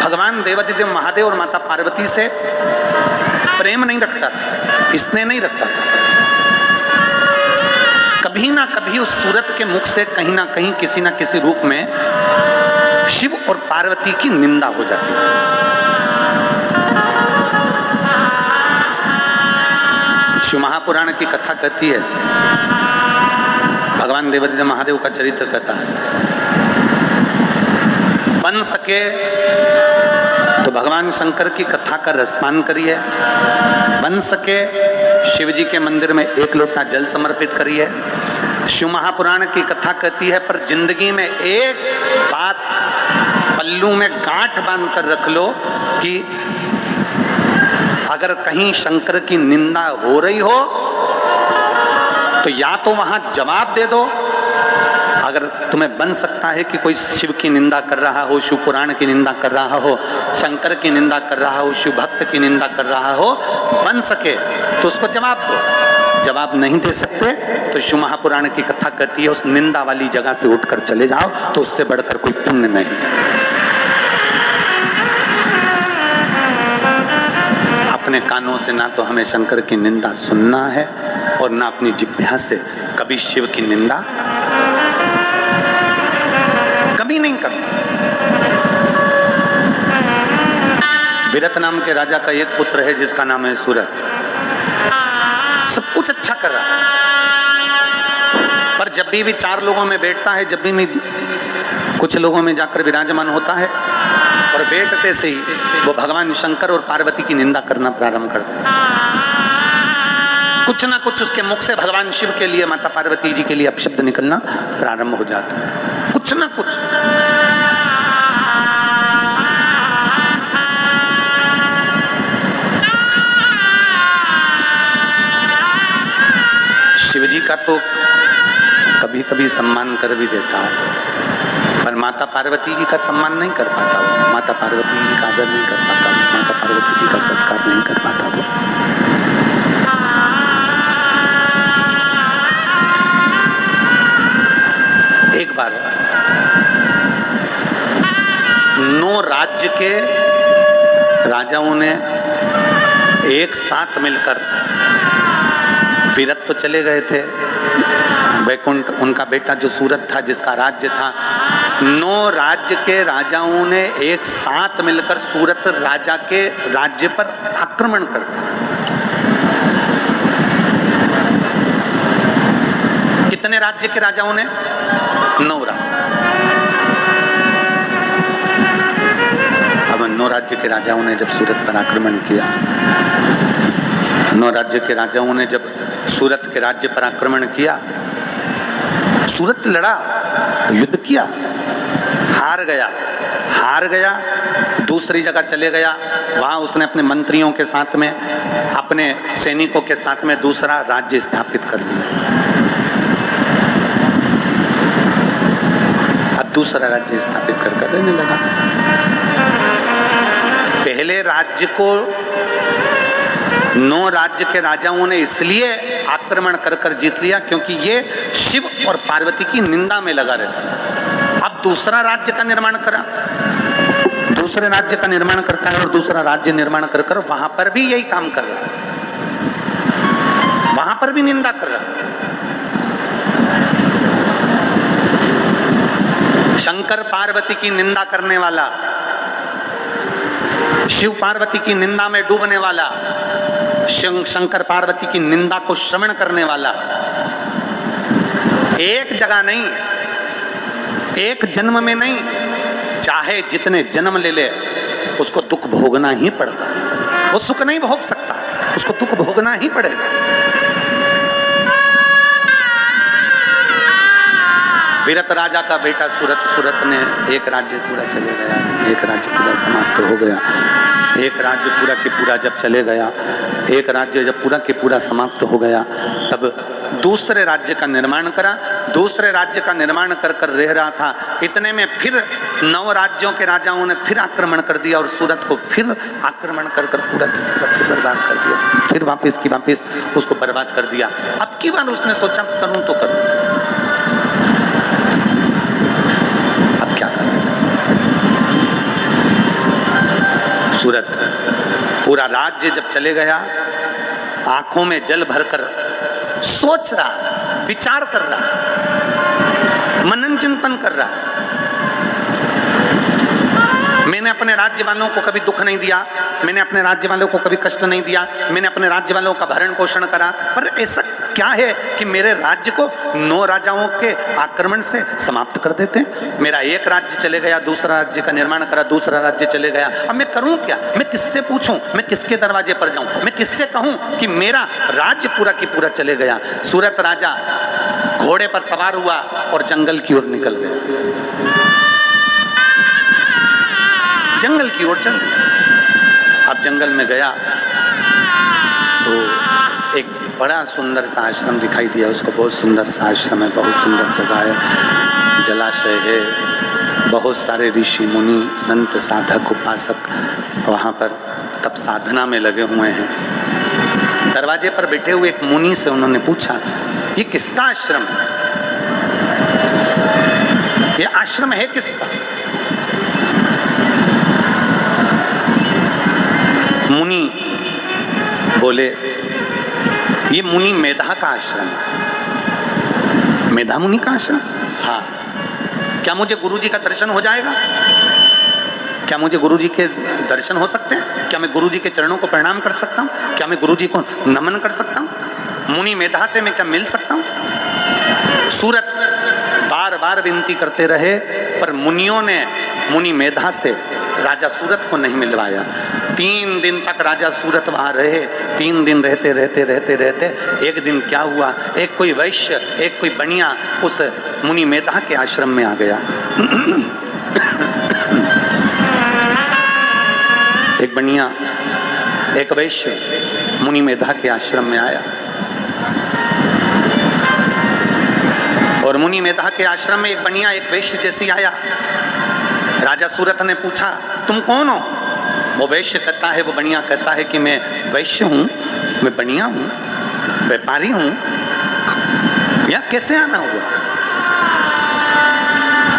भगवान देवाधिदेव महादेव और माता पार्वती से प्रेम नहीं रखता था, स्नेह नहीं रखता था। कभी ना कभी उस सूरत के मुख से कहीं ना कहीं किसी ना किसी रूप में शिव और पार्वती की निंदा हो जाती थी। शिव महापुराण की कथा कहती है, भगवान देवाधिदेव महादेव का चरित्र कहता है, बन सके तो भगवान शंकर की कथा का रसपान करिए, बन सके शिव जी के मंदिर में एक लोटा जल समर्पित करिए। शिव महापुराण की कथा कहती है, पर जिंदगी में एक बात पल्लू में गांठ बांध कर रख लो कि अगर कहीं शंकर की निंदा हो रही हो तो या तो वहां जवाब दे दो। अगर तुम्हें बन सकता है कि कोई शिव की निंदा कर रहा हो, शिव पुराण की निंदा कर रहा हो, शंकर की निंदा कर रहा हो, शिव भक्त की निंदा कर रहा हो, बन सके तो उसको जवाब दो। जवाब नहीं दे सकते तो शिव महापुराण की कथा कहती है, उस निंदा वाली जगह से उठकर चले जाओ, तो उससे बढ़कर कोई पुण्य नहीं। अपने कानों से ना तो हमें शंकर की निंदा सुनना है और ना अपनी जिह्वा से कभी शिव की निंदा कभी नहीं करना। विरथ नाम के राजा का एक पुत्र है जिसका नाम है सूरत। सब कुछ अच्छा कर रहा है, पर जब भी चार लोगों में बैठता है, जब भी कुछ लोगों में जाकर विराजमान होता है और बैठते से ही वो भगवान शंकर और पार्वती की निंदा करना प्रारंभ करता है। कुछ ना कुछ उसके मुख से भगवान शिव के लिए, माता पार्वती जी के लिए अपशब्द निकलना प्रारंभ हो जाता है, कुछ ना कुछ। शिव जी का तो कभी कभी सम्मान कर भी देता है, पर माता पार्वती जी का सम्मान नहीं कर पाता वो, माता पार्वती जी का आदर नहीं कर पाता वो, माता पार्वती जी का सत्कार नहीं कर पाता वो। एक बार 9 राज्य के राजाओं ने एक साथ मिलकर विरत तो चले गए थे, वैकुंठ उनका बेटा जो सूरत था जिसका राज्य था, 9 राज्य के राजाओं ने एक साथ मिलकर सूरत राजा के राज्य पर आक्रमण कर दिया। कितने राज्य के राजाओं ने? 9 राज्य। अब 9 राज्य के राजाओं ने जब सूरत पर आक्रमण किया, 9 राज्य के राजाओं ने जब सूरत के राज्य पर आक्रमण किया, सूरत लड़ा, युद्ध किया, हार गया, दूसरी जगह चले गया। वहां उसने अपने मंत्रियों के साथ में, अपने सैनिकों के साथ में दूसरा राज्य स्थापित कर लिया। अब दूसरा राज्य स्थापित कर रहने लगा। पहले राज्य को 9 राज्य के राजाओं ने इसलिए आक्रमण कर जीत लिया क्योंकि ये शिव और पार्वती की निंदा में लगा रहता। अब दूसरा राज्य का निर्माण करा, दूसरे राज्य का निर्माण करता है और दूसरा राज्य निर्माण कर वहां पर भी यही काम कर रहा है, वहां पर भी निंदा कर रहा है। शंकर पार्वती की निंदा करने वाला, शिव पार्वती की निंदा में डूबने वाला, शंकर पार्वती की निंदा को श्रवण करने वाला, एक जगह नहीं, एक जन्म में नहीं, चाहे जितने जन्म ले ले उसको दुख भोगना ही पड़ता है। वो सुख नहीं भोग सकता, उसको दुख भोगना ही पड़ेगा। विरत राजा का बेटा सूरत ने एक राज्य पूरा चले गया, एक राज्य पूरा समाप्त हो गया। एक राज्य पूरा के पूरा जब चले गया, एक राज्य जब पूरा के पूरा समाप्त हो गया, तब दूसरे राज्य का निर्माण करा। दूसरे राज्य का निर्माण कर रह रहा था, इतने में फिर 9 राज्यों के राजाओं ने फिर आक्रमण कर दिया और सूरत को फिर आक्रमण कर पूरा फिर बर्बाद कर दिया। फिर वापिस उसको बर्बाद कर दिया। अब की बार उसने सोचा करूं तो करूं, अब क्या करें। सूरत पूरा राज्य जब चले गया, आंखों में जल भरकर सोच रहा, विचार कर रहा, मनन चिंतन कर रहा। मैंने अपने राज्य वालों को कभी दुख नहीं दिया, मैंने अपने राज्य वालों को कभी कष्ट नहीं दिया, मैंने अपने राज्य वालों का भरण पोषण करा, पर ऐसा क्या है कि मेरे राज्य को 9 राजाओं के आक्रमण से समाप्त कर देते हैं। मेरा एक राज्य चले गया, दूसरा राज्य का निर्माण करा, दूसरा राज्य चले गया। अब मैं करूं क्या? मैं किससे पूछूं? मैं किसके दरवाजे पर जाऊं? मैं किससे कहूं कि मेरा राज्य पूरा की पूरा चले गया? सूरत राजा घोड़े पर सवार हुआ और जंगल की ओर निकल गया, जंगल की ओर चल दिया। अब जंगल में गया तो एक बड़ा सुंदर सा आश्रम दिखाई दिया उसको। बहुत सुंदर सा आश्रम है, बहुत सुंदर जगह है, जलाशय है, बहुत सारे ऋषि मुनि संत साधक उपासक वहाँ पर तप साधना में लगे हुए हैं। दरवाजे पर बैठे हुए एक मुनि से उन्होंने पूछा, ये किसका आश्रम है? ये आश्रम है किसका? मुनि बोले, ये मुनि मेधा का आश्रम है। मेधा मुनि का आश्रम? हाँ। क्या मुझे गुरुजी का दर्शन हो जाएगा? क्या मुझे गुरुजी के दर्शन हो सकते हैं? क्या मैं गुरुजी के चरणों को प्रणाम कर सकता हूँ? क्या मैं गुरुजी को नमन कर सकता हूँ? मुनि मेधा से मैं क्या मिल सकता हूँ? सूरत बार बार विनती करते रहे, पर मुनियों ने मुनि मेधा से राजा सूरत को नहीं मिलवाया। 3 दिन तक राजा सूरत वहाँ रहे। 3 दिन रहते एक दिन क्या हुआ, एक कोई वैश्य, एक कोई बनिया उस मुनि मेधा के आश्रम में आ गया। एक बनिया, एक वैश्य मुनि मेधा के आश्रम में आया और मुनि मेधा के आश्रम में एक बनिया एक वैश्य जैसी आया। राजा सूरत ने पूछा, तुम कौन हो? वो वैश्य कहता है, वो बनिया कहता है कि मैं वैश्य हूँ, मैं बनिया हूँ, व्यापारी हूँ। यहाँ कैसे आना हुआ?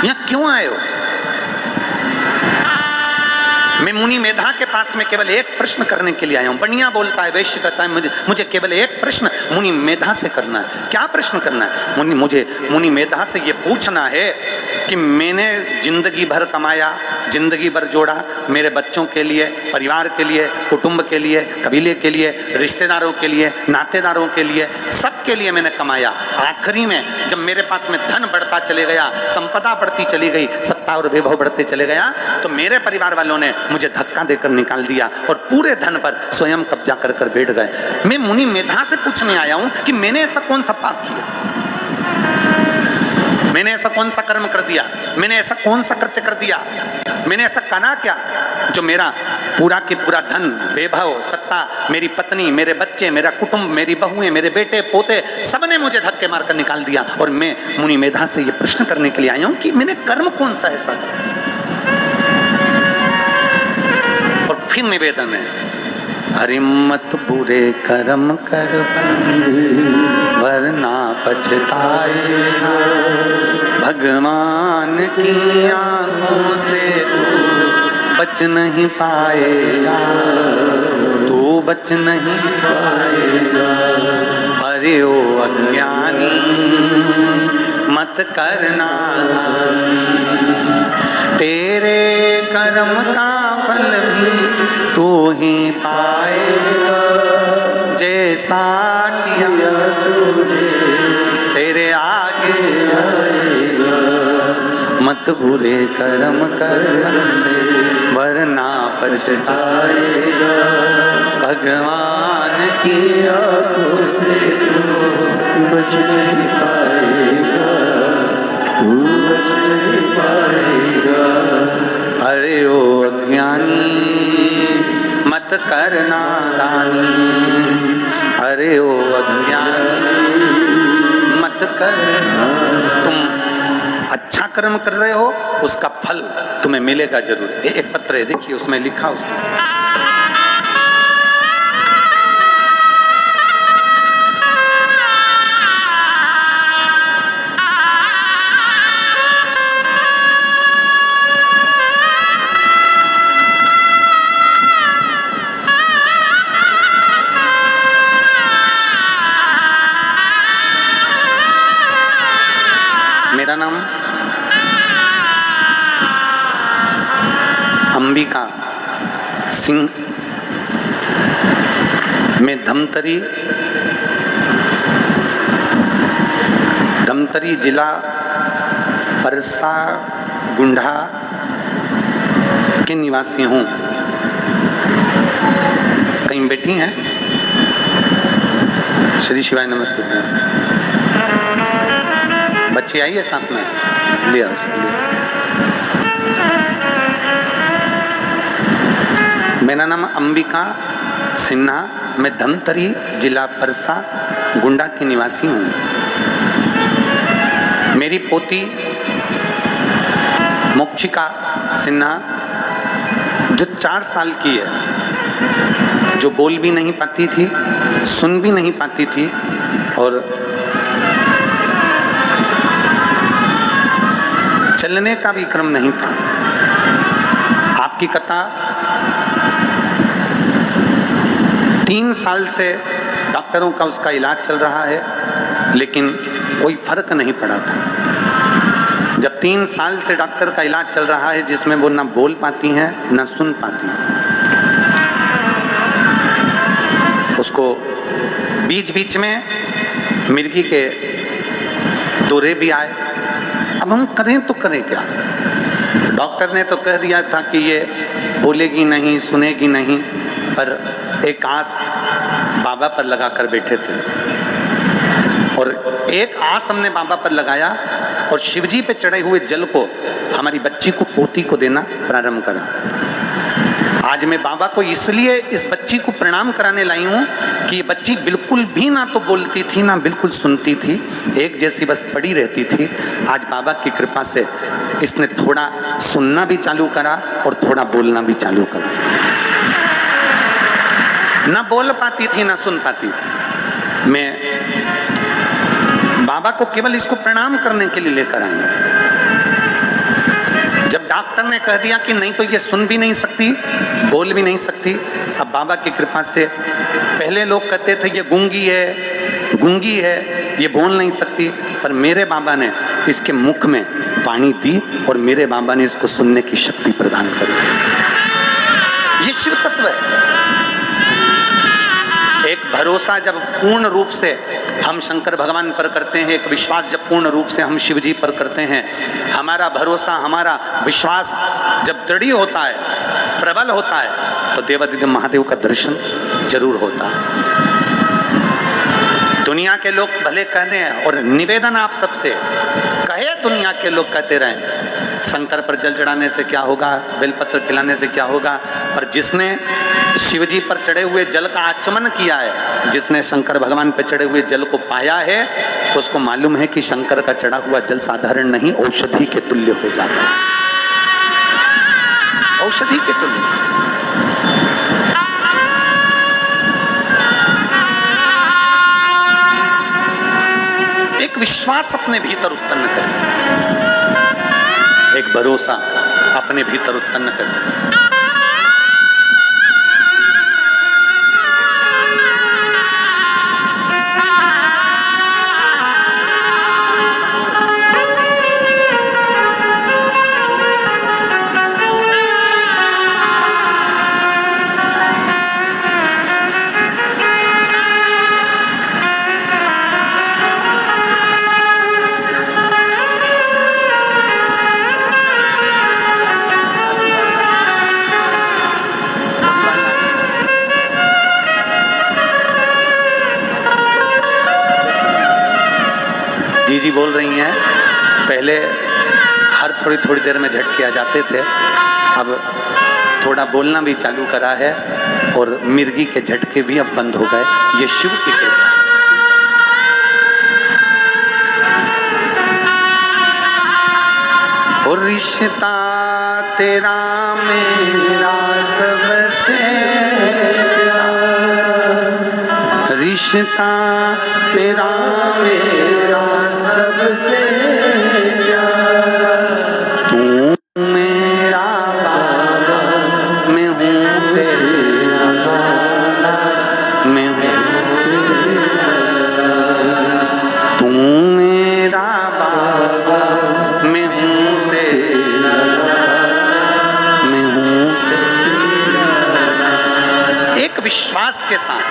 यहाँ क्यों आए हो? मैं मुनि मेधा के पास में केवल एक प्रश्न करने के लिए आया हूँ। बढ़िया बोलता है, वैश्य कहता है मुझे केवल एक प्रश्न मुनि मेधा से करना है। क्या प्रश्न करना है? मुझे मुनि मेधा से ये पूछना है कि मैंने जिंदगी भर कमाया, जिंदगी भर जोड़ा, मेरे बच्चों के लिए, परिवार के लिए, कुटुंब के लिए, कबीले के लिए, रिश्तेदारों के लिए, नातेदारों के लिए, सबके लिए मैंने कमाया। आखिरी में जब मेरे पास में धन बढ़ता चले गया, संपदा बढ़ती चली गई, सत्ता और वैभव बढ़ते चले गया, तो मेरे परिवार वालों ने मुझे धक्का देकर निकाल दिया और पूरे धन पर स्वयं कब्जा कर कर बैठ गए। मैं मुनि मेधा से पूछने आया हूं कि मैंने ऐसा कौन सा पाप किया, मैंने ऐसा कौन सा कर्म कर दिया, मैंने ऐसा कौन सा कृत्य कर दिया, मैंने ऐसा करा क्या जो मेरा पूरा के पूरा धन, वैभव, सत्ता, मेरी पत्नी, मेरे बच्चे, मेरा कुटुंब, मेरी बहुएं, मेरे बेटे पोते, सबने मुझे धक्के मारकर निकाल दिया। और मैं मुनि मेधा से ये प्रश्न करने के लिए आया हूं कि मैंने कर्म कौन सा ऐसा किया। और फिर निवेदन है, हरि मत बुरे कर्म कर वरना पछताएगा, भगवान की आंखों से बच नहीं पाएगा, तू बच नहीं पाएगा। अरे ओ अज्ञानी मत करना दानी, तेरे कर्म का फल भी तू ही पाएगा, जैसा किया तूने तेरे आगे आएगा। मत बुरे कर्म कर बंदे वरना पछताएगा, भगवान की आंखों से तू बच नहीं पाएगा, तू बच नहीं पाएगा। अरे ओ अज्ञानी मत करना दानी, अरे ओ अज्ञानी मत करना। तुम अच्छा कर्म कर रहे हो, उसका फल तुम्हें मिलेगा जरूर। एक पत्र है, देखिए उसमें लिखा उसमें मेरा नाम अंबिका सिंह, मैं धमतरी जिला परसा गुंडा के निवासी हूँ। कहीं बैठी हैं? श्री शिवाय नमस्ते। बच्चे आइए साथ में, लिया उसके लिए। मेरा नाम अंबिका सिन्हा, मैं धमतरी जिला परसा गुंडा की निवासी हूँ। मेरी पोती मोक्षिका सिन्हा जो 4 साल की है, जो बोल भी नहीं पाती थी, सुन भी नहीं पाती थी और चलने का भी क्रम नहीं था। आपकी कथा 3 साल से डॉक्टरों का उसका इलाज चल रहा है, लेकिन कोई फर्क नहीं पड़ा था। जब 3 साल से डॉक्टर का इलाज चल रहा है, जिसमें वो ना बोल पाती हैं ना सुन पाती हैं, उसको बीच बीच में मिर्गी के दौरे भी आए। अब हम करें तो करें क्या? डॉक्टर ने तो कह दिया था कि ये बोलेगी नहीं, सुनेगी नहीं, पर एक आस बाबा पर लगा कर बैठे थे और एक आस हमने बाबा पर लगाया और शिवजी पे चढ़े हुए जल को हमारी बच्ची को, पोती को देना प्रारंभ करा। आज मैं बाबा को इसलिए इस बच्ची को प्रणाम कराने लाई हूँ कि ये बच्ची बिल्कुल भी ना तो बोलती थी ना बिल्कुल सुनती थी, एक जैसी बस पड़ी रहती थी। आज बाबा की कृपा से इसने थोड़ा सुनना भी चालू करा और थोड़ा बोलना भी चालू करा। ना बोल पाती थी ना सुन पाती थी। मैं बाबा को केवल इसको प्रणाम करने के लिए लेकर आई। जब डॉक्टर ने कह दिया कि नहीं तो ये सुन भी नहीं सकती, बोल भी नहीं सकती, अब बाबा की कृपा से, पहले लोग कहते थे ये गूंगी है, ये बोल नहीं सकती, पर मेरे बाबा ने इसके मुख में वाणी दी और मेरे बाबा ने इसको सुनने की शक्ति प्रदान करी। ये शिव तत्व है। एक भरोसा जब पूर्ण रूप से हम शंकर भगवान पर करते हैं, एक विश्वास जब पूर्ण रूप से हम शिव जी पर करते हैं, हमारा भरोसा, हमारा विश्वास जब दृढ़ होता है, प्रबल होता है, तो देवादिदेव महादेव का दर्शन जरूर होता है। दुनिया के लोग भले कहते हैं, और निवेदन आप सबसे कहे, दुनिया के लोग कहते रहें शंकर पर जल चढ़ाने से क्या होगा, बेलपत्र खिलाने से क्या होगा, पर जिसने शिव जी पर चढ़े हुए जल का आचमन किया है, जिसने शंकर भगवान पर चढ़े हुए जल को पाया है, उसको मालूम है कि शंकर का चढ़ा हुआ जल साधारण नहीं, औषधि के तुल्य हो जाता है, औषधि के तुल्य। एक विश्वास अपने भीतर उत्पन्न करें, एक भरोसा अपने भीतर उत्पन्न करें। जी बोल रही हैं, पहले हर थोड़ी देर में झटके आ जाते थे, अब थोड़ा बोलना भी चालू करा है और मिर्गी के झटके भी अब बंद हो गए। ये शिव की कृपा। और रिश्ता तेरा मेरा सबसे प्यारा, रिश्ता तेरा मेरा सबसे प्यारा, तू मेरा बाबा, मैं हूँ तेरा लाला, मैं हूँ तू मेरा बाबा, मैं हूँ तेरा लाला, मैं हूँ तेरा। एक विश्वास के साथ,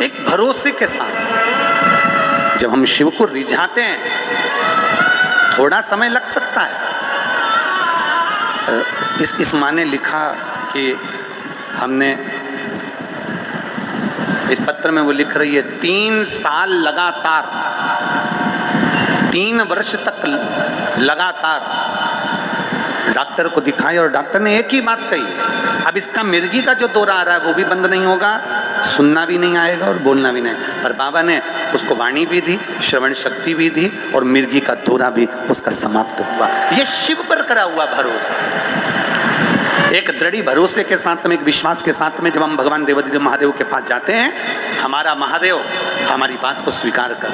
एक भरोसे के साथ जब हम शिव को रिझाते हैं, थोड़ा समय लग सकता है। इस माँ ने लिखा कि हमने इस पत्र में वो लिख रही है, 3 साल लगातार, 3 वर्ष तक लगातार डॉक्टर को दिखाया और डॉक्टर ने एक ही बात कही, अब इसका मिर्गी का जो दौरा आ रहा है वो भी बंद नहीं होगा, सुनना भी नहीं आएगा और बोलना भी नहीं। पर बाबा ने उसको वाणी भी दी, श्रवण शक्ति भी दी और मिर्गी का दौरा भी उसका समाप्त हुआ। यह शिव पर करा हुआ भरोसा, एक दृढ़ भरोसे के साथ में, एक विश्वास के साथ में जब हम भगवान देवादिदेव महादेव के पास जाते हैं, हमारा महादेव हमारी बात को स्वीकार कर।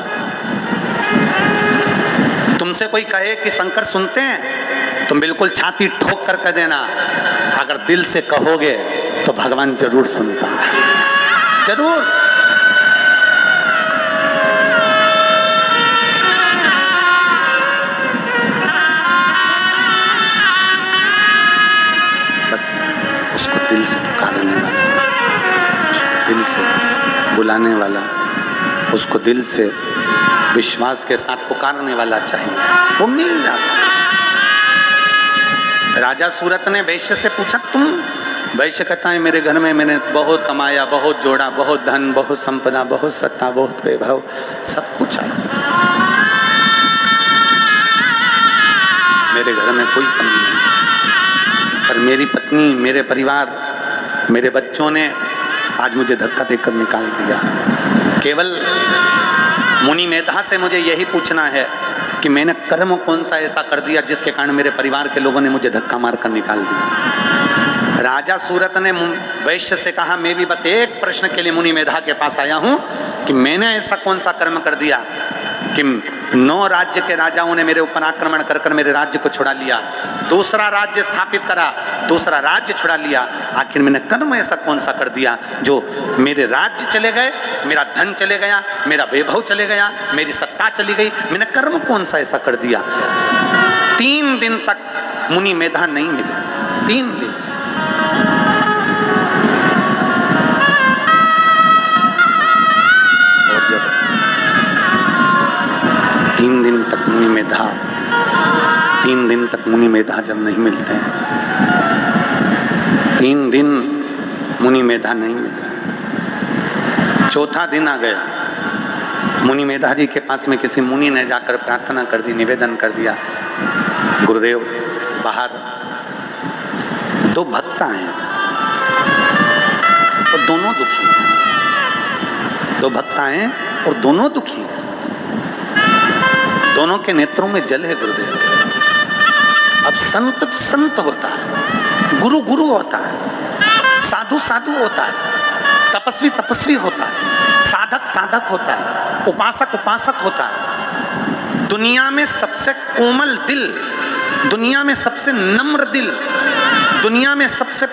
तुमसे कोई कहे कि शंकर सुनते हैं, तुम बिल्कुल छाती ठोक कर कह देना, अगर दिल से कहोगे तो भगवान जरूर सुनता है, जरूर। बस उसको दिल से पुकारने वाला, उसको दिल से बुलाने वाला, उसको दिल से विश्वास के साथ पुकारने वाला चाहिए, वो मिल जाता। राजा सूरत ने वैश्य से पूछा, तुम? वैश्य कहता है, मेरे घर में मैंने बहुत कमाया, बहुत जोड़ा, बहुत धन, बहुत संपदा, बहुत सत्ता, बहुत वैभव, सब कुछ है, मेरे घर में कोई कमी नहीं, पर मेरी पत्नी, मेरे परिवार, मेरे बच्चों ने आज मुझे धक्का देकर निकाल दिया। केवल मुनि मेधा से मुझे यही पूछना है कि मैंने कर्म कौन सा ऐसा कर दिया जिसके कारण मेरे परिवार के लोगों ने मुझे धक्का मारकर निकाल दिया। राजा सूरत ने वैश्य से कहा, मैं भी बस एक प्रश्न के लिए मुनि मेधा के पास आया हूं कि मैंने ऐसा कौन सा कर्म कर दिया कि 9 राज्य के राजाओं ने मेरे ऊपर आक्रमण कर कर मेरे राज्य को छुड़ा लिया, दूसरा राज्य स्थापित करा, दूसरा राज्य छुड़ा लिया। आखिर मैंने कर्म ऐसा कौन सा कर दिया जो मेरे राज्य चले गए, मेरा धन चले गया, मेरा वैभव चले गया, मेरी सत्ता चली गई? मैंने कर्म कौन सा ऐसा कर दिया? 3 दिन तक मुनि मेधा नहीं मिले, 3 दिन। और जब 3 दिन तक मुनि मेधा 3 दिन तक मुनि मेधा जब नहीं मिलते हैं, 3 दिन मुनि मेधा नहीं मिले, चौथा दिन आ गया, मुनि मेधा जी के पास में किसी मुनि ने जाकर प्रार्थना कर दी, निवेदन कर दिया, गुरुदेव बाहर 2 भक्त आए हैं और दोनों दुखी, 2 भक्त आए हैं और दोनों दुखी, दोनों के नेत्रों में जल है गुरुदेव। अब संत तो संत होता है, गुरु गुरु होता है, साधु साधु होता है, तपस्वी तपस्वी होता है, साधक साधक होता है, उपासक उपासक होता है। दुनिया में सबसे कोमल दिल, दुनिया में सबसे नम्र दिल, दुनिया में सबसे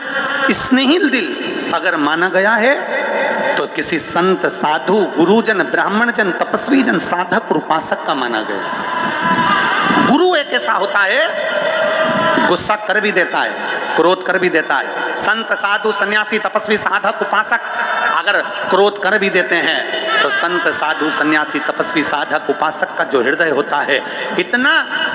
स्नेहिल दिल अगर माना गया है तो किसी संत साधु गुरुजन ब्राह्मण जन तपस्वी जन साधक और उपासक का माना गया। गुरु एक ऐसा होता है गुस्सा कर भी देता है, क्रोध कर भी देता है। संत साधु सन्यासी तपस्वी साधक उपासक अगर क्रोध कर भी देते हैं तो संत साधु सन्यासी तपस्वी साधक उपासक का जो हृदय होता है इतना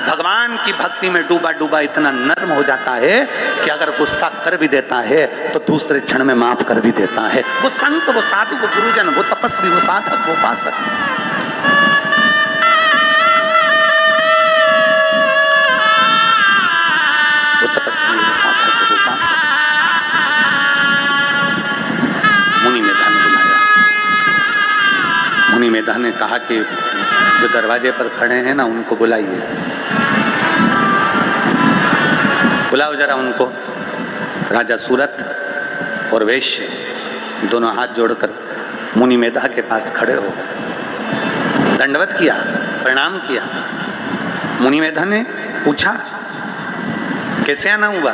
भगवान की भक्ति में डूबा डूबा इतना नर्म हो जाता है कि अगर गुस्सा कर भी देता है तो दूसरे क्षण में माफ कर भी देता है। वो संत, वो साधु, वो गुरुजन, वो तपस्वी, वो साधक, वो उपासक। वो तपस्वी, वो साधक, वो उपासक। मुनि मेधा ने बुलाया, मुनि मेधा ने कहा कि जो दरवाजे पर खड़े हैं ना उनको बुलाइए, बुलाओ जरा उनको। राजा सूरत और वैश्य दोनों हाथ जोड़कर मुनि मेधा के पास खड़े हो गए, दंडवत किया, प्रणाम किया। मुनि मेधा ने पूछा कैसे आना हुआ?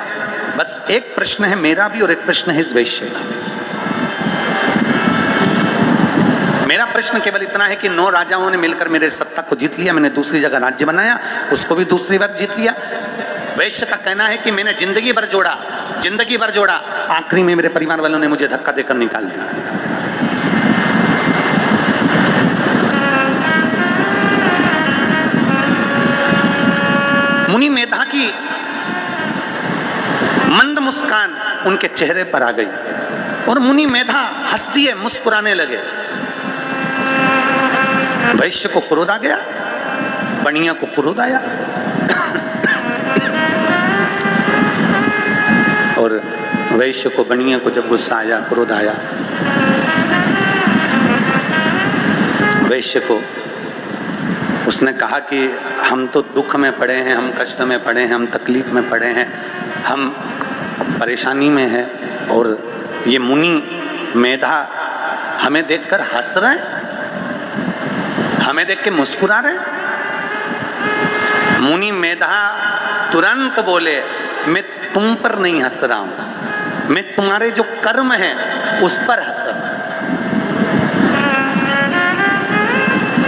बस एक प्रश्न है मेरा भी और एक प्रश्न है इस वैश्य का। मेरा प्रश्न केवल इतना है कि 9 राजाओं ने मिलकर मेरे सत्ता को जीत लिया, मैंने दूसरी जगह राज्य बनाया, उसको भी दूसरी बार जीत लिया। वैश्य का कहना है कि मैंने जिंदगी भर जोड़ा, जिंदगी भर जोड़ा, आखिरी में मेरे परिवार वालों ने मुझे धक्का देकर निकाल दिया। मुनि मेधा की मंद मुस्कान उनके चेहरे पर आ गई और मुनि मेधा हंस दिए, मुस्कुराने लगे। वैश्य को क्रोध आ गया, बनिया को क्रोध आया और वैश्य को, बनिया को जब गुस्सा आया, क्रोध आया, वैश्य को उसने कहा कि हम तो दुख में पड़े हैं, हम कष्ट में पड़े हैं, हम तकलीफ में पड़े हैं, हम परेशानी में हैं और ये मुनि मेधा हमें देखकर हंस रहे हैं, हमें देख के मुस्कुरा रहे। मुनि मेधा तुरंत बोले मैं तुम पर नहीं हंस रहा हूं, मैं तुम्हारे जो कर्म हैं उस पर हंस रहा हूं।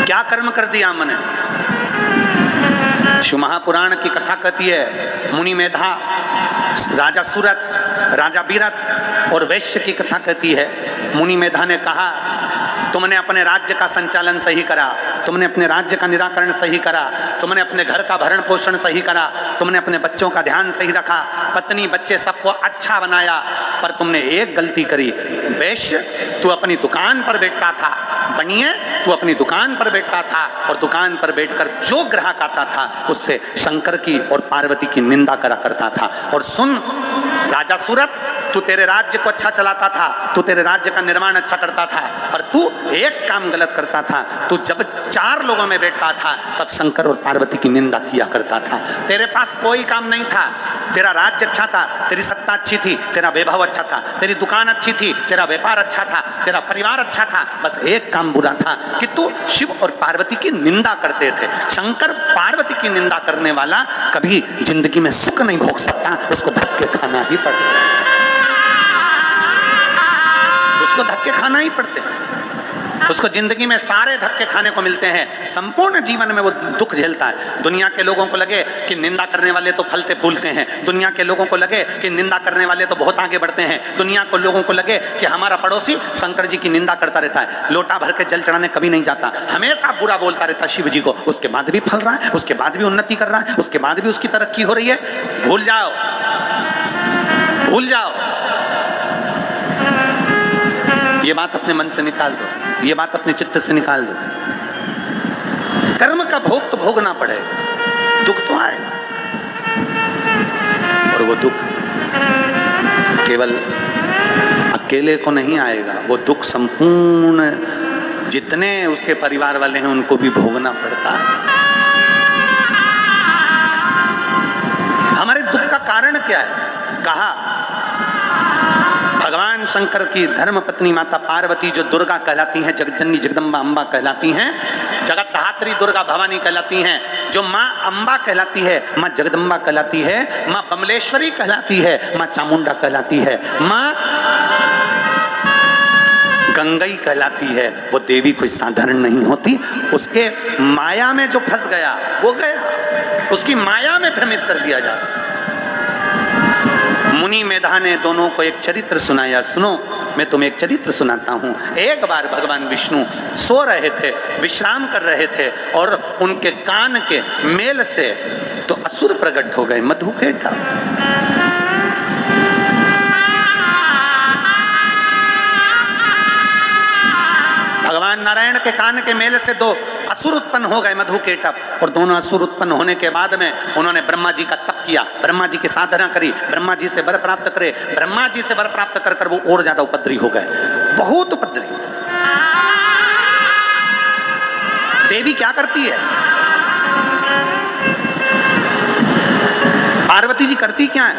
क्या कर्म कर दिया मैंने? शिव महापुराण की कथा कहती है, मुनि मेधा, राजा सूरत, राजा बीरत और वैश्य की कथा कहती है। मुनि मेधा ने कहा तुमने अपने राज्य का संचालन सही करा, तुमने अपने राज्य का निराकरण सही करा, तुमने अपने घर का भरण पोषण सही करा, तुमने अपने बच्चों का ध्यान सही रखा, पत्नी बच्चे सबको अच्छा बनाया, पर तुमने एक गलती करी। वैश्य, तू अपनी दुकान पर बैठता था, बनिए तू अपनी दुकान पर बैठता था और दुकान पर बैठकर जो ग्राहक आता था उससे शंकर की और पार्वती की निंदा करा करता था। और सुन राजा सूरत, तू तेरे राज्य को अच्छा चलाता था, तू तेरे राज्य का निर्माण अच्छा करता था, पर तू एक काम गलत करता था। तू जब 4 लोगों में बैठता था तब शंकर और पार्वती की निंदा किया करता था। तेरे पास कोई काम नहीं था, तेरा राज्य अच्छा था, तेरी सत्ता अच्छी थी, तेरा वैभव अच्छा था, तेरी दुकान अच्छी थी, तेरा व्यापार अच्छा था, तेरा परिवार अच्छा था, बस एक काम बुरा था कि तू शिव और पार्वती की निंदा करते थे। शंकर पार्वती की निंदा करने वाला कभी जिंदगी में सुख नहीं भोग सकता, उसको धक्के खाना ही पड़ता, उसको धक्के खाना ही पड़ते, उसको जिंदगी में सारे धक्के खाने को मिलते हैं। संपूर्ण जीवन में वो दुख झेलता है। दुनिया के लोगों को लगे कि निंदा करने वाले तो फलते फूलते हैं, दुनिया के लोगों को लगे कि निंदा करने वाले तो बहुत आगे बढ़ते हैं, दुनिया को लोगों को लगे कि हमारा पड़ोसी शंकर जी की निंदा करता रहता है, लोटा भर के जल चढ़ाने कभी नहीं जाता, हमेशा बुरा बोलता रहता है शिव जी को, उसके बाद भी फल रहा है, उसके बाद भी उन्नति कर रहा है, उसके बाद भी उसकी तरक्की हो रही है। भूल जाओ, भूल जाओ, ये बात अपने मन से निकाल दो, ये बात अपने चित्त से निकाल दो। कर्म का भोग तो भोगना पड़ेगा, दुख तो आएगा, और वो दुख केवल अकेले को नहीं आएगा, वो दुख संपूर्ण जितने उसके परिवार वाले हैं उनको भी भोगना पड़ता है। हमारे दुख का कारण क्या है? कहा भगवान शंकर की धर्म पत्नी माता पार्वती जो दुर्गा कहलाती हैं, जगजननी जगदम्बा अम्बा कहलाती हैं, जगत धात्री दुर्गा भवानी कहलाती हैं, जो माँ अम्बा कहलाती है, माँ जगदम्बा कहलाती है, माँ बमलेश्वरी कहलाती है, माँ चामुंडा कहलाती है, माँ गंगई कहलाती है। वो देवी कोई साधारण नहीं होती, उसके माया में जो फंस गया वो गया, उसकी माया में भ्रमित कर दिया जाता। मुनि मेधा ने दोनों को एक चरित्र सुनाया। सुनो, मैं तुम्हें एक चरित्र सुनाता हूँ। एक बार भगवान विष्णु सो रहे थे, विश्राम कर रहे थे, और उनके कान के मेल से तो असुर प्रकट हो गए, मधुकेटा। भगवान नारायण के कान के मेल से 2 असुर उत्पन्न हो गए, मधुकेटप, और दोनों असुर उत्पन्न होने के बाद में उन्होंने ब्रह्मा जी का तप किया, ब्रह्मा जी की साधना करी, ब्रह्मा जी से वर प्राप्त करे। ब्रह्मा जी से वर प्राप्त कर कर वो और ज्यादा उपद्रवी हो गए, बहुत उपद्रवी। देवी क्या करती है? पार्वती जी करती क्या है?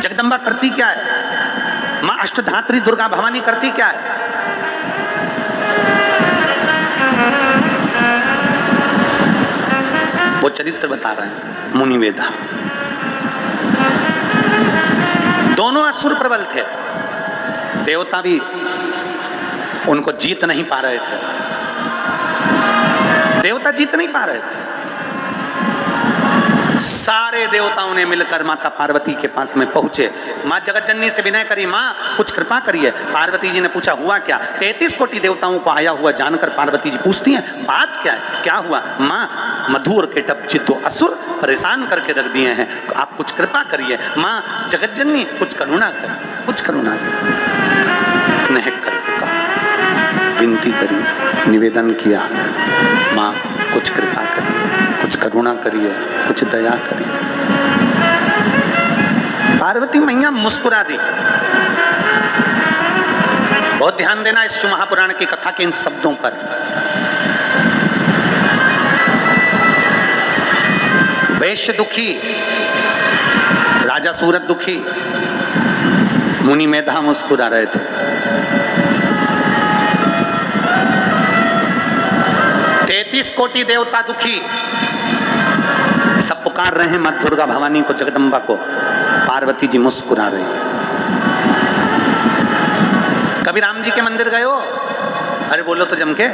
जगदम्बा करती क्या है? मां अष्टधात्री दुर्गा भवानी करती क्या है? वो चरित्र बता रहे हैं मुनि वेदा। दोनों असुर प्रबल थे, देवता भी उनको जीत नहीं पा रहे थे, देवता जीत नहीं पा रहे थे। सारे देवताओं ने मिलकर माता पार्वती के पास में पहुंचे, माँ जगतजननी से विनय करी, माँ कुछ कृपा करिए। पार्वती जी ने पूछा हुआ क्या? 33 कोटि देवताओं को आया हुआ जानकर पार्वती जी पूछती हैं बात क्या है, क्या हुआ? माँ मधु और केटप जी 2 असुर परेशान करके रख दिए हैं, आप कुछ कृपा करिए। माँ जगतजननी कुछ करुणा करिए, कुछ करुणा करिए। विनती करी, निवेदन किया, माँ कुछ कृपा करिए, कुछ करुणा करिए, कुछ दया करिए। पार्वती मैया मुस्कुरा दी। बहुत ध्यान देना इस महापुराण की कथा के इन शब्दों पर। वैश्य दुखी, राजा सूरत दुखी, मुनि मेधा मुस्कुरा रहे थे। 33 कोटि देवता दुखी, सब पुकार रहे हैं मां दुर्गा भवानी को, जगदम्बा को। पार्वती जी मुस्कुरा रही। कभी राम जी के मंदिर गए हो? अरे बोलो तो जम के।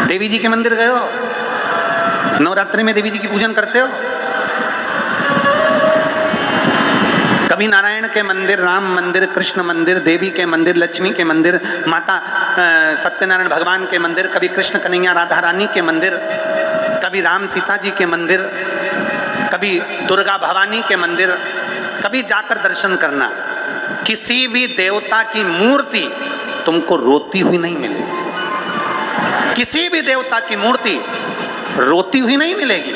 देवी जी के मंदिर गए हो? नवरात्रि में देवी जी की पूजन करते हो? कभी नारायण के मंदिर, राम मंदिर, कृष्ण मंदिर, देवी के मंदिर, लक्ष्मी के मंदिर, माता सत्यनारायण भगवान के मंदिर, कभी कृष्ण कन्हैया राधा रानी के मंदिर, कभी राम सीता जी के मंदिर, कभी दुर्गा भवानी के मंदिर, कभी जाकर दर्शन करना। किसी भी देवता की मूर्ति तुमको रोती हुई नहीं मिलेगी, किसी भी देवता की मूर्ति रोती हुई नहीं मिलेगी।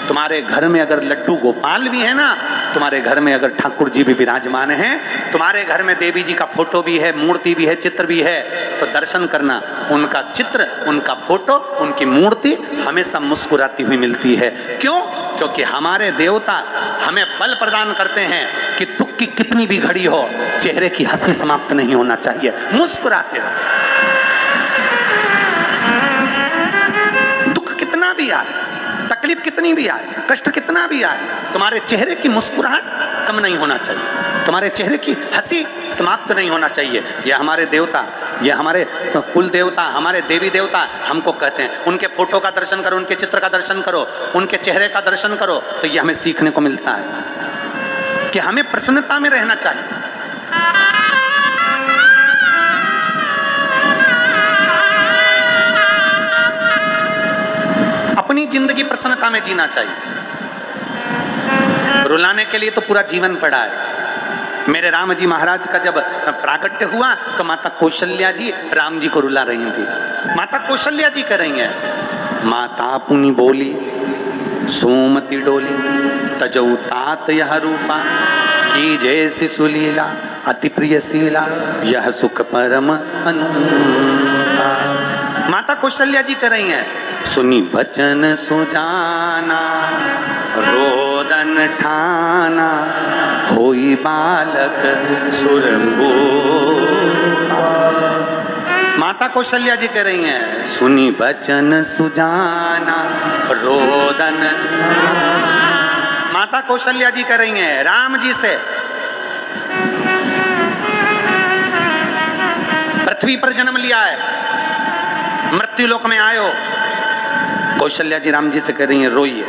तुम्हारे घर में अगर लड्डू गोपाल भी है ना, तुम्हारे घर में अगर ठाकुर जी भी विराजमान हैं, तुम्हारे घर में देवी जी का फोटो भी है, मूर्ति भी है, चित्र भी है, तो दर्शन करना। उनका चित्र, उनका फोटो, उनकी मूर्ति हमेशा मुस्कुराती हुई मिलती है। क्यों? क्योंकि हमारे देवता हमें बल प्रदान करते हैं कि दुख की कितनी भी घड़ी हो, चेहरे की हंसी समाप्त नहीं होना चाहिए, मुस्कुराते रहो। दुख कितना भी आए, तकलीफ कितनी भी आए, कष्ट कितना भी आए, तुम्हारे चेहरे की मुस्कुराहट कम नहीं होना चाहिए, तुम्हारे चेहरे की हंसी समाप्त नहीं होना चाहिए। यह हमारे देवता, ये हमारे कुल देवता, हमारे देवी देवता हमको कहते हैं, उनके फोटो का दर्शन करो, उनके चित्र का दर्शन करो, उनके चेहरे का दर्शन करो, तो ये हमें सीखने को मिलता है कि हमें प्रसन्नता में रहना चाहिए। अपनी जिंदगी प्रसन्नता में जीना चाहिए। रुलाने के लिए तो पूरा जीवन पड़ा है। मेरे राम जी महाराज का जब प्राकट्य हुआ तो माता कौशल्या जी राम जी को रुला रही थी। माता कौशल्या जी कह रही हैं, माता पुनि बोली सोमति डोली, तजऊ तात यह रूपा, की जैसी सुलीला, अति प्रियशीला, यह सुख परम अनुपा। माता कौशल्या जी कह रही हैं, सुनी बचन सुजाना, रोदन ठाना, होई बालक सुरभूपा। माता कौशल्या जी कह रही हैं, सुनी बचन सुजाना, रोदन। माता कौशल्या जी कह रही हैं राम जी से, पृथ्वी पर जन्म लिया है, मृत्यु लोक में आयो। कौशल्या जी राम जी से कह रही हैं रोइए।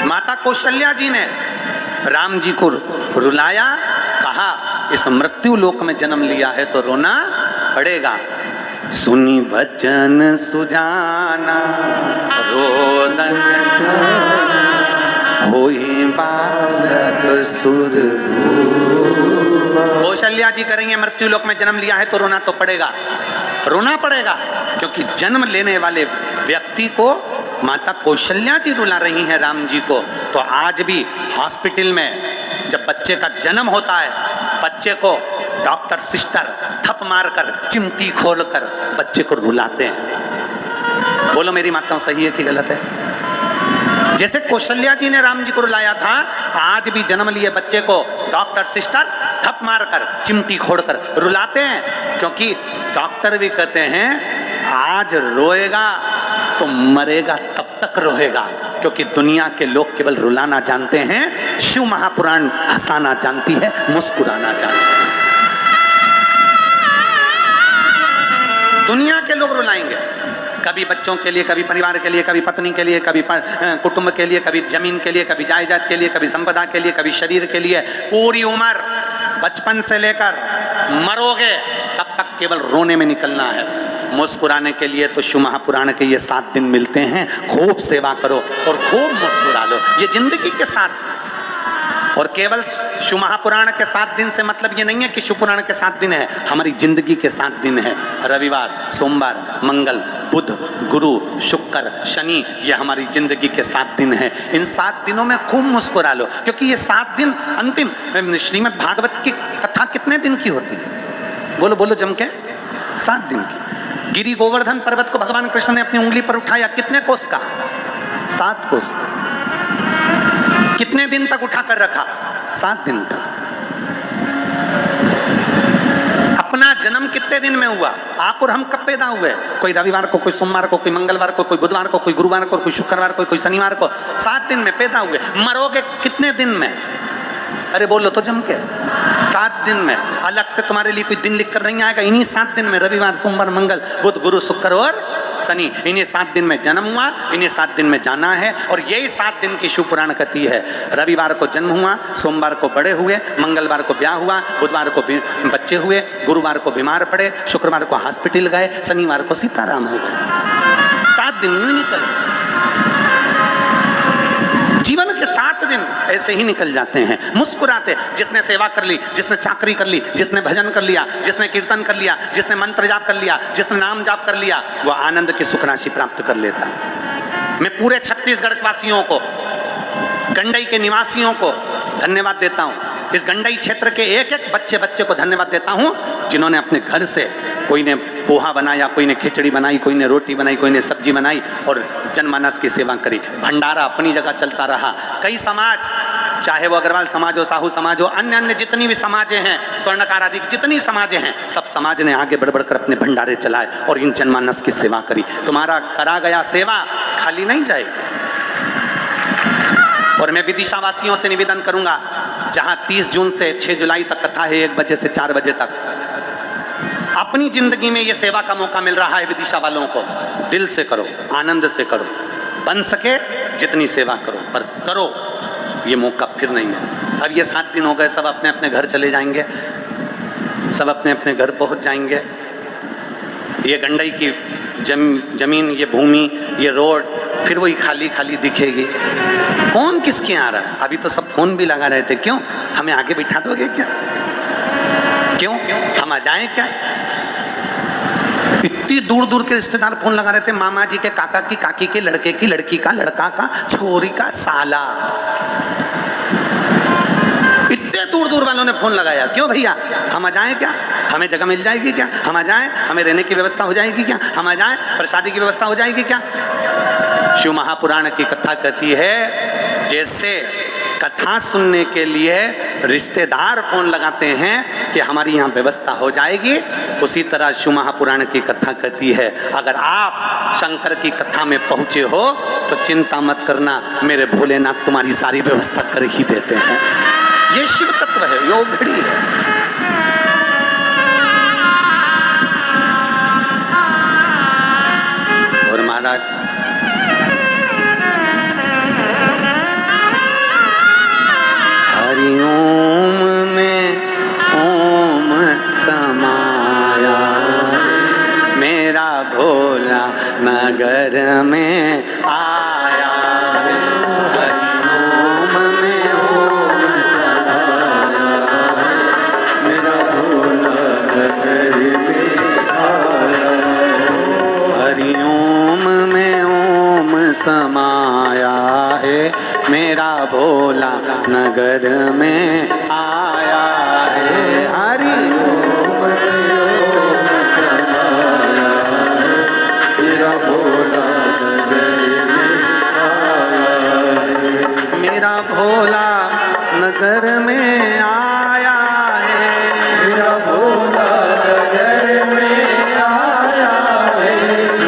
माता कौशल्या जी ने राम जी को रुलाया, कहा इस मृत्यु लोक में जन्म लिया है तो रोना पड़ेगा। सुनी बचन सुजाना, रोदन होई बालक सुरभूपा। कौशल्या जी करेंगे मृत्यु लोक में जन्म लिया है तो रोना तो पड़ेगा, रोना पड़ेगा, क्योंकि जन्म लेने वाले व्यक्ति को माता कौशल्या जी रुला रही हैं राम जी को। तो आज भी हॉस्पिटल में जब बच्चे का जन्म होता है, बच्चे को डॉक्टर सिस्टर थप मारकर, चिमटी खोलकर बच्चे को रुलाते हैं। बोलो मेरी माताओं सही है कि गलत है? जैसे कौशल्या जी ने राम जी को रुलाया था, आज भी जन्म लिए बच्चे को डॉक्टर सिस्टर थप मारकर, चिमटी खोलकर रुलाते हैं। क्योंकि डॉक्टर भी कहते हैं आज रोएगा तो मरेगा तब तक रोएगा, क्योंकि दुनिया के लोग केवल रुलाना जानते हैं, शिव महापुराण हंसाना जानती है, मुस्कुराना जानती है। दुनिया के लोग रुलाएंगे, कभी बच्चों के लिए, कभी परिवार के लिए, कभी पत्नी के लिए, कभी कुटुंब के लिए, कभी जमीन के लिए, कभी जायदाद के लिए, कभी संपदा के लिए, कभी शरीर के लिए। पूरी उम्र बचपन से लेकर मरोगे तब तक केवल रोने में निकलना है। मुस्कुराने के लिए तो शिव महापुराण के ये 7 दिन मिलते हैं। खूब सेवा करो और खूब मुस्कुरा लो, ये जिंदगी के 7। और केवल शिव महापुराण के 7 दिन से मतलब ये नहीं है कि शिव पुराण के 7 दिन है, हमारी जिंदगी के 7 दिन है। रविवार, सोमवार, मंगल, बुध, गुरु, शुक्र, शनि, ये हमारी जिंदगी के 7 दिन है। इन 7 दिनों में खूब मुस्कुरा लो, क्योंकि ये 7 दिन अंतिम। श्रीमद् भागवत की कथा कितने दिन की होती है? बोलो बोलो जम के, 7 दिन की। गिरि गोवर्धन पर्वत को भगवान कृष्ण ने अपनी उंगली पर उठाया, कितने कोस का? 7 कोस। कितने दिन तक उठाकर रखा? 7 दिन तक। अपना जन्म कितने दिन में हुआ? आप और हम कब पैदा हुए? कोई रविवार को, कोई सोमवार को, कोई मंगलवार को, कोई बुधवार को, कोई गुरुवार को, कोई शुक्रवार को, कोई शनिवार को। 7 दिन में पैदा हुए। मरोगे कितने दिन में? अरे बोलो तो जम के, 7 दिन में। अलग से तुम्हारे लिए कोई दिन लिख कर नहीं आएगा। इन्हीं 7 दिन में, रविवार, सोमवार, मंगल, बुध, गुरु, शुक्र और शनि, इन्हीं 7 दिन में जन्म हुआ, इन्हीं 7 दिन में जाना है। और यही 7 दिन की शिव पुराण कथी है। रविवार को जन्म हुआ, सोमवार को बड़े हुए, मंगलवार को ब्याह हुआ, बुधवार को बच्चे हुए, गुरुवार को बीमार पड़े, शुक्रवार को हॉस्पिटल गए, शनिवार को सीताराम हो गए। 7 दिन में निकल, जीवन के 7 दिन ऐसे ही निकल जाते हैं मुस्कुराते। जिसने सेवा कर ली, जिसने चाकरी कर ली, जिसने भजन कर लिया, जिसने कीर्तन कर लिया, जिसने मंत्र जाप कर लिया, जिसने नाम जाप कर लिया, वह आनंद की सुख राशि प्राप्त कर लेता। मैं पूरे छत्तीसगढ़ वासियों को गंडई के निवासियों को धन्यवाद देता हूँ। इस गंडई क्षेत्र के एक एक बच्चे को धन्यवाद देता हूँ जिन्होंने अपने घर से, कोई ने पोहा बनाया, कोई ने खिचड़ी बनाई, कोई ने रोटी बनाई, कोई ने सब्जी बनाई और जनमानस की सेवा करी। भंडारा अपनी जगह चलता रहा। कई समाज, चाहे वो अग्रवाल समाज हो, साहू समाज हो, अन्य अन्य जितनी भी समाजें हैं, स्वर्णकार आदि जितनी समाजें हैं, सब समाज ने आगे बढ़ बढ़कर अपने भंडारे चलाए और इन जनमानस की सेवा करी। तुम्हारा करा गया सेवा खाली नहीं जाएगी। और मैं विदिशा वासियों से निवेदन करूंगा, जहां 30 जून से 6 जुलाई तक कथा है, 1 बजे से 4 बजे तक, अपनी जिंदगी में ये सेवा का मौका मिल रहा है विदिशा वालों को, दिल से करो, आनंद से करो, बन सके जितनी सेवा करो, पर करो, ये मौका फिर नहीं मिलेगा। अब ये 7 दिन हो गए, सब अपने अपने घर चले जाएंगे, सब अपने अपने घर पहुंच जाएंगे। ये गंडई की जमीन, ये भूमि, ये रोड फिर वही खाली खाली दिखेगी। कौन किसके आ रहा है? अभी तो सब फोन भी लगा रहे थे, क्यों हमें आगे बिठा दोगे क्या? क्यों हम आ जाएं क्या? इतनी दूर दूर के रिश्तेदार फोन लगा रहे थे, मामा जी के, काका की, काकी के, लड़के की, लड़की का, लड़का का, छोरी का, साला, इतने दूर दूर वालों ने फोन लगाया। क्यों भैया हम आ जाएं क्या? हमें जगह मिल जाएगी क्या? हम आ जाएं, हमें रहने की व्यवस्था हो जाएगी क्या? हम आ जाएं, प्रसादी की व्यवस्था हो जाएगी क्या? शिव महापुराण की कथा कहती है, जैसे कथा सुनने के लिए रिश्तेदार फोन लगाते हैं कि हमारी यहाँ व्यवस्था हो जाएगी, उसी तरह शिव महापुराण की कथा कहती है, अगर आप शंकर की कथा में पहुंचे हो तो चिंता मत करना, मेरे भोलेनाथ तुम्हारी सारी व्यवस्था कर ही देते हैं। ये शिव तत्व है, योग घड़ी है। और महाराज हरि ओम में ओम समाया, मेरा भोला नगर में आया। हरि ओम में ओम समाया, मेरा भोला नगर में आया। हरि ओम में ओम समाया है, मेरा भोला नगर में आया है। हरि ओम में ओम समाया, मेरा भोला नगर में आया है। मेरा भोला नगर में आया है। मेरा भोला नगर में आया है।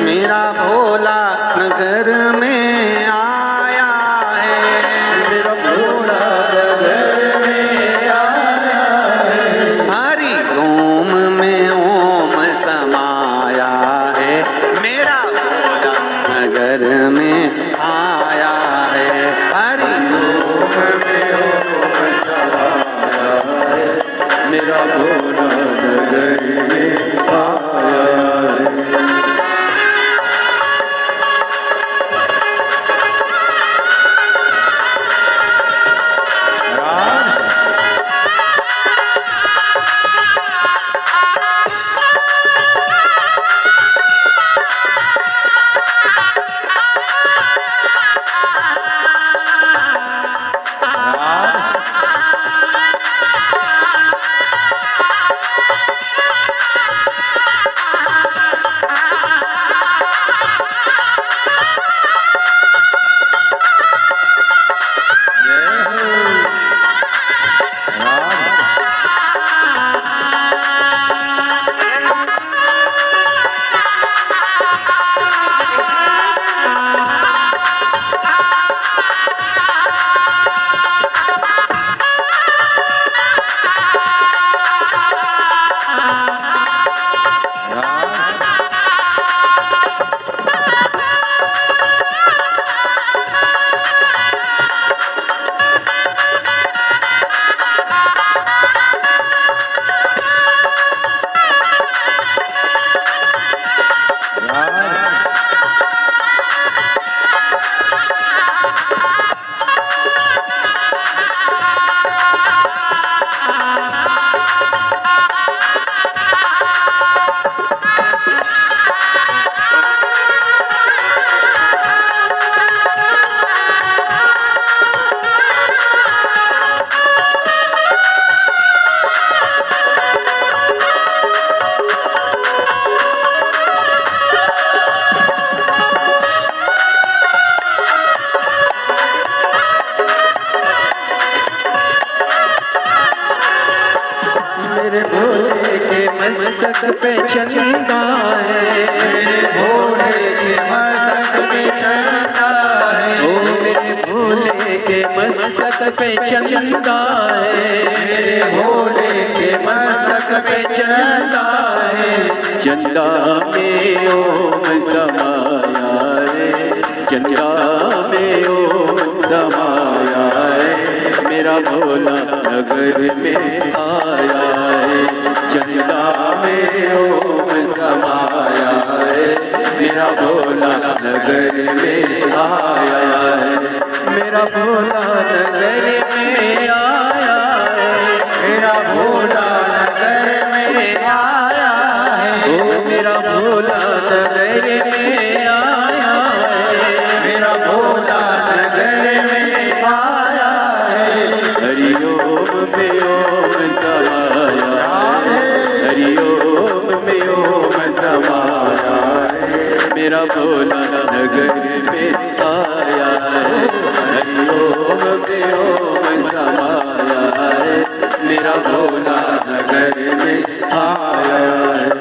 मेरा भोला नगर में आया है। मेरा भोला नगर में मस्तक पे चंदा है, मेरे भोले के मस्तक पे चंदा है, ओ मेरे भोले के मस्तक पे चंदा है, मेरे भोले के मस्तक पे चंदा है। चंदा में ओम समाया रे, चंदा में ओम समाया है, मेरा भोला नगर में आया है। चंदा में ओम समाया है, मेरा भोला नगर में आया है, मेरा भोला नगर में आया है, मेरा भोला नगर में आया है, ओ मेरा भोला नगर में आया है, मेरा भोला नगर में आया है। हरि ओम में ओम समाया है, हरि ओम में ओम समाया है, मेरा भोला नगर में आया है। हरि ओम में ओम समाया है, मेरा भोला नगर में आया है।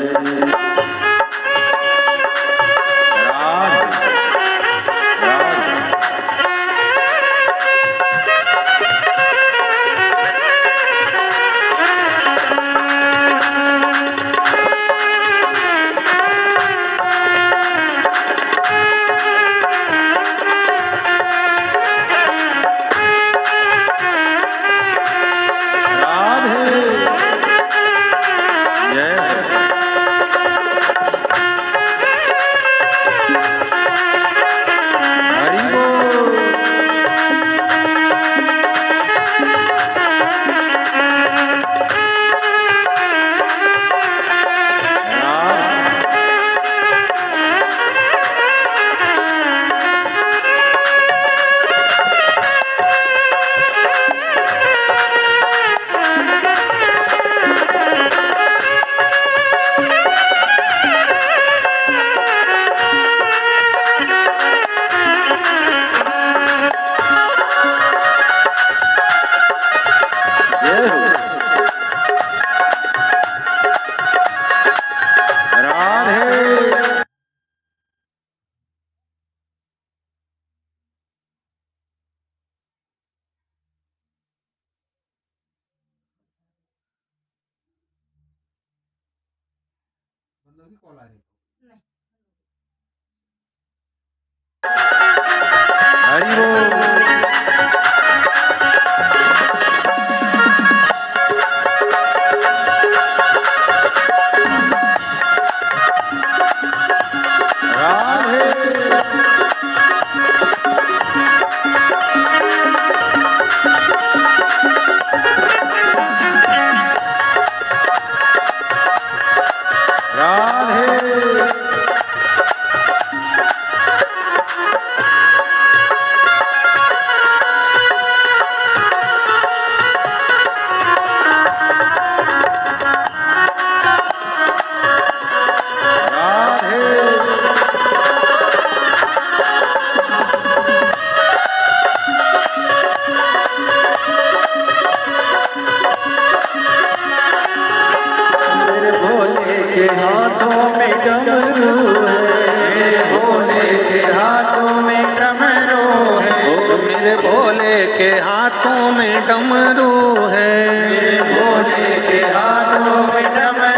के हाथों में डमरू है, मेरे भोले के हाथों में डमरू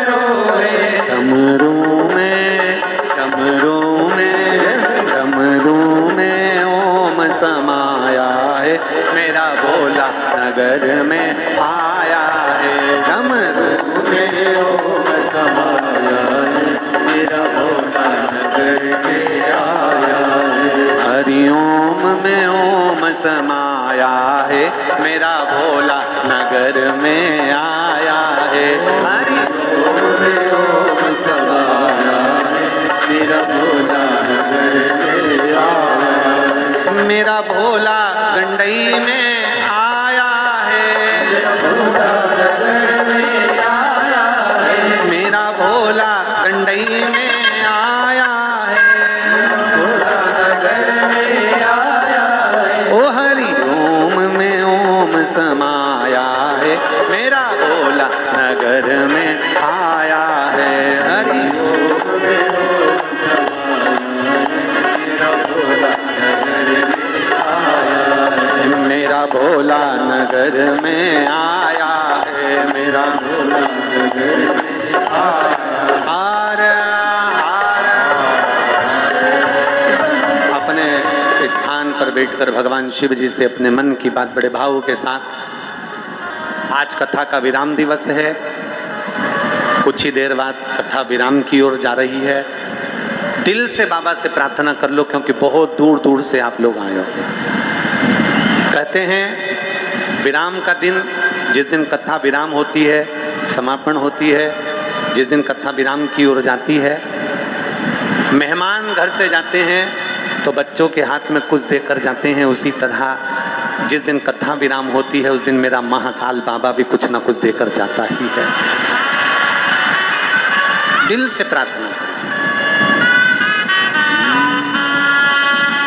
है। डमरू में ओम समाया है, मेरा भोला नगर में आया है। डमरू में ओम समाया है, मेरा भोला नगर में आया है। हरि ओम में ओम समाया है, मेरा भोला नगर में आया है। हरि ओम में ओम समाया है, मेरा भोला नगर में आया है। मेरा भोला गंडई में आया है, मेरा भोला नगर में आया है। मेरा भोला गंडई में आया है। भोला नगर में आया है। ओ हरि ओम में ओम समाया है, मेरा भोला नगर में आया बैठकर भगवान शिव जी से अपने मन की बात बड़े भाव के साथ। आज कथा का विराम दिवस है, कुछ ही देर बाद कथा विराम की ओर जा रही है। दिल से बाबा से प्रार्थना कर लो, क्योंकि बहुत दूर दूर से आप लोग आए हो। कहते हैं विराम का दिन, जिस दिन कथा विराम होती है, समापन होती है, जिस दिन कथा विराम की ओर जाती है, मेहमान घर से जाते हैं तो बच्चों के हाथ में कुछ देकर जाते हैं। उसी तरह जिस दिन कथा विराम होती है उस दिन मेरा महाकाल बाबा भी कुछ ना कुछ देकर जाता ही है। दिल से प्रार्थना।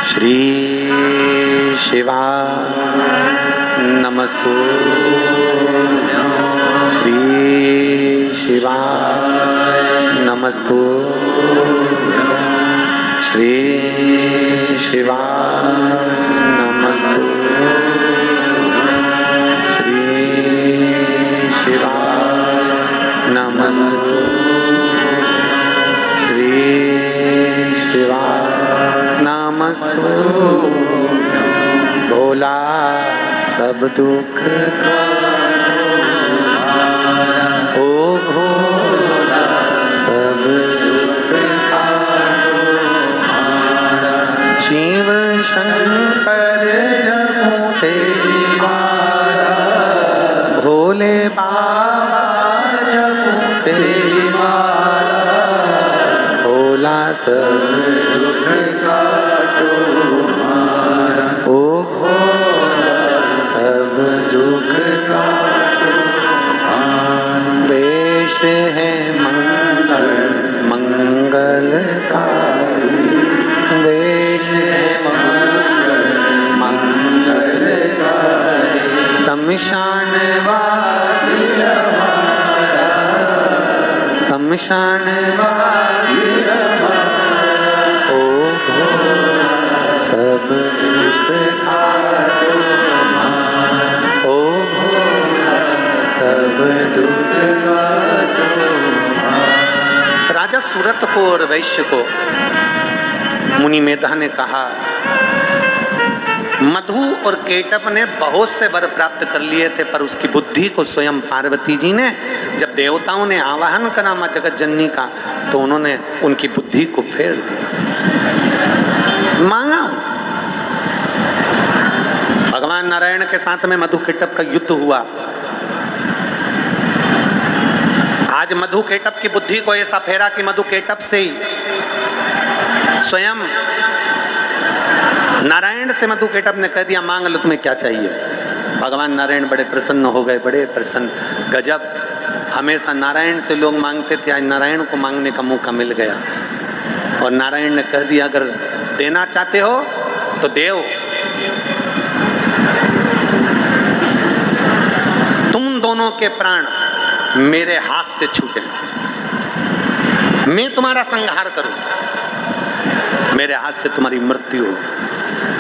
श्री शिवा नमस्तु, श्री शिवा नमस्तु, श्री शिवा नमस्तु, श्री शिवा नमस्तु, श्री शिवा नमस्तु। भोला सब दुख ओ भोला सब दुख शिव शंकर जपो तेरी माला, भोले बाबा जपो तेरी माला, भोला सब दुख काटो हमारा, ओ भोला सब दुख काटो हमारा। वेश है मंगल मंगलकारी, वेश है मंगलकारी, शमशान वासी हमारा, शमशान वासी हमारा, ओ भोला सब दुख काटो हमारा, ओ भोला सब दुख काटो हमारा। राजा सूरत को और वैश्य को मुनि मेधा ने कहा, मधु और केटप ने बहुत से वर प्राप्त कर लिए थे, पर उसकी बुद्धि को स्वयं पार्वती जी ने, जब देवताओं ने आवाहन करा मां जगत जननी का, तो उन्होंने उनकी बुद्धि को फेर दिया। मांगा भगवान नारायण के साथ में मधु केटप का युद्ध हुआ। आज मधु केटप की बुद्धि को ऐसा फेरा कि मधु केटप से ही स्वयं नारायण से मधु केटप ने कह दिया, मांग लो तुम्हें क्या चाहिए। भगवान नारायण बड़े प्रसन्न हो गए, बड़े प्रसन्न। गजब, हमेशा नारायण से लोग मांगते थे, आज नारायण को मांगने का मौका मिल गया। और नारायण ने कह दिया, अगर देना चाहते हो तो देव, तुम दोनों के प्राण मेरे हाथ से छूटे, मैं तुम्हारा संहार करूं, मेरे हाथ से तुम्हारी मृत्यु हो।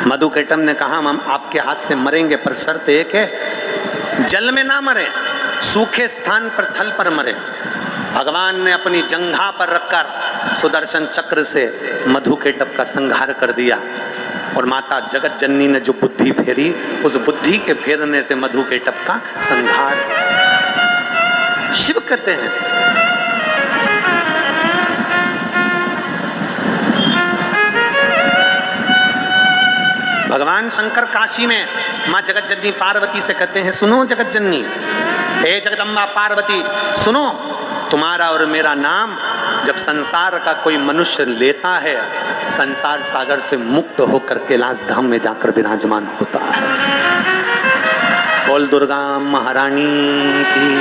मधु केटप ने कहा, हम आपके हाथ से मरेंगे, पर शर्त एक है, जल में ना मरे, सूखे स्थान पर थल पर मरे। भगवान ने अपनी जंघा पर रखकर सुदर्शन चक्र से मधु केटप का संहार कर दिया। और माता जगत जननी ने जो बुद्धि फेरी, उस बुद्धि के फेरने से मधु केटप का संहार। शिव कहते हैं, भगवान शंकर काशी में मां जगत जननी पार्वती से कहते हैं, सुनो जगत जननी, हे जगदम्बा पार्वती सुनो, तुम्हारा और मेरा नाम जब संसार का कोई मनुष्य लेता है, संसार सागर से मुक्त होकर कैलाश धाम में जाकर विराजमान होता है। बोल दुर्गा महारानी की,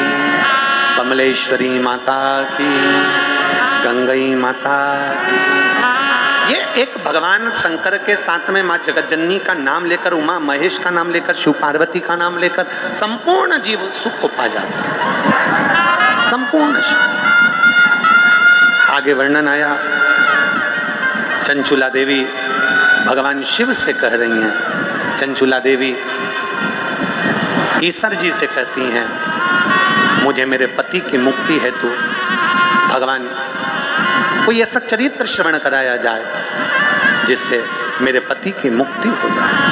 कमलेश्वरी माता की, गंगई माता की। ये एक भगवान शंकर के साथ में मां जगत जननी का नाम लेकर, उमा महेश का नाम लेकर, शिव पार्वती का नाम लेकर संपूर्ण जीव सुख को पा जाता है, संपूर्ण सुख। आगे वर्णन आया, चंचुला देवी भगवान शिव से कह रही हैं, चंचुला देवी ईश्वर जी से कहती हैं, मुझे मेरे पति की मुक्ति हेतु भगवान कोई ऐसा चरित्र श्रवण कराया जाए जिससे मेरे पति की मुक्ति हो जाए।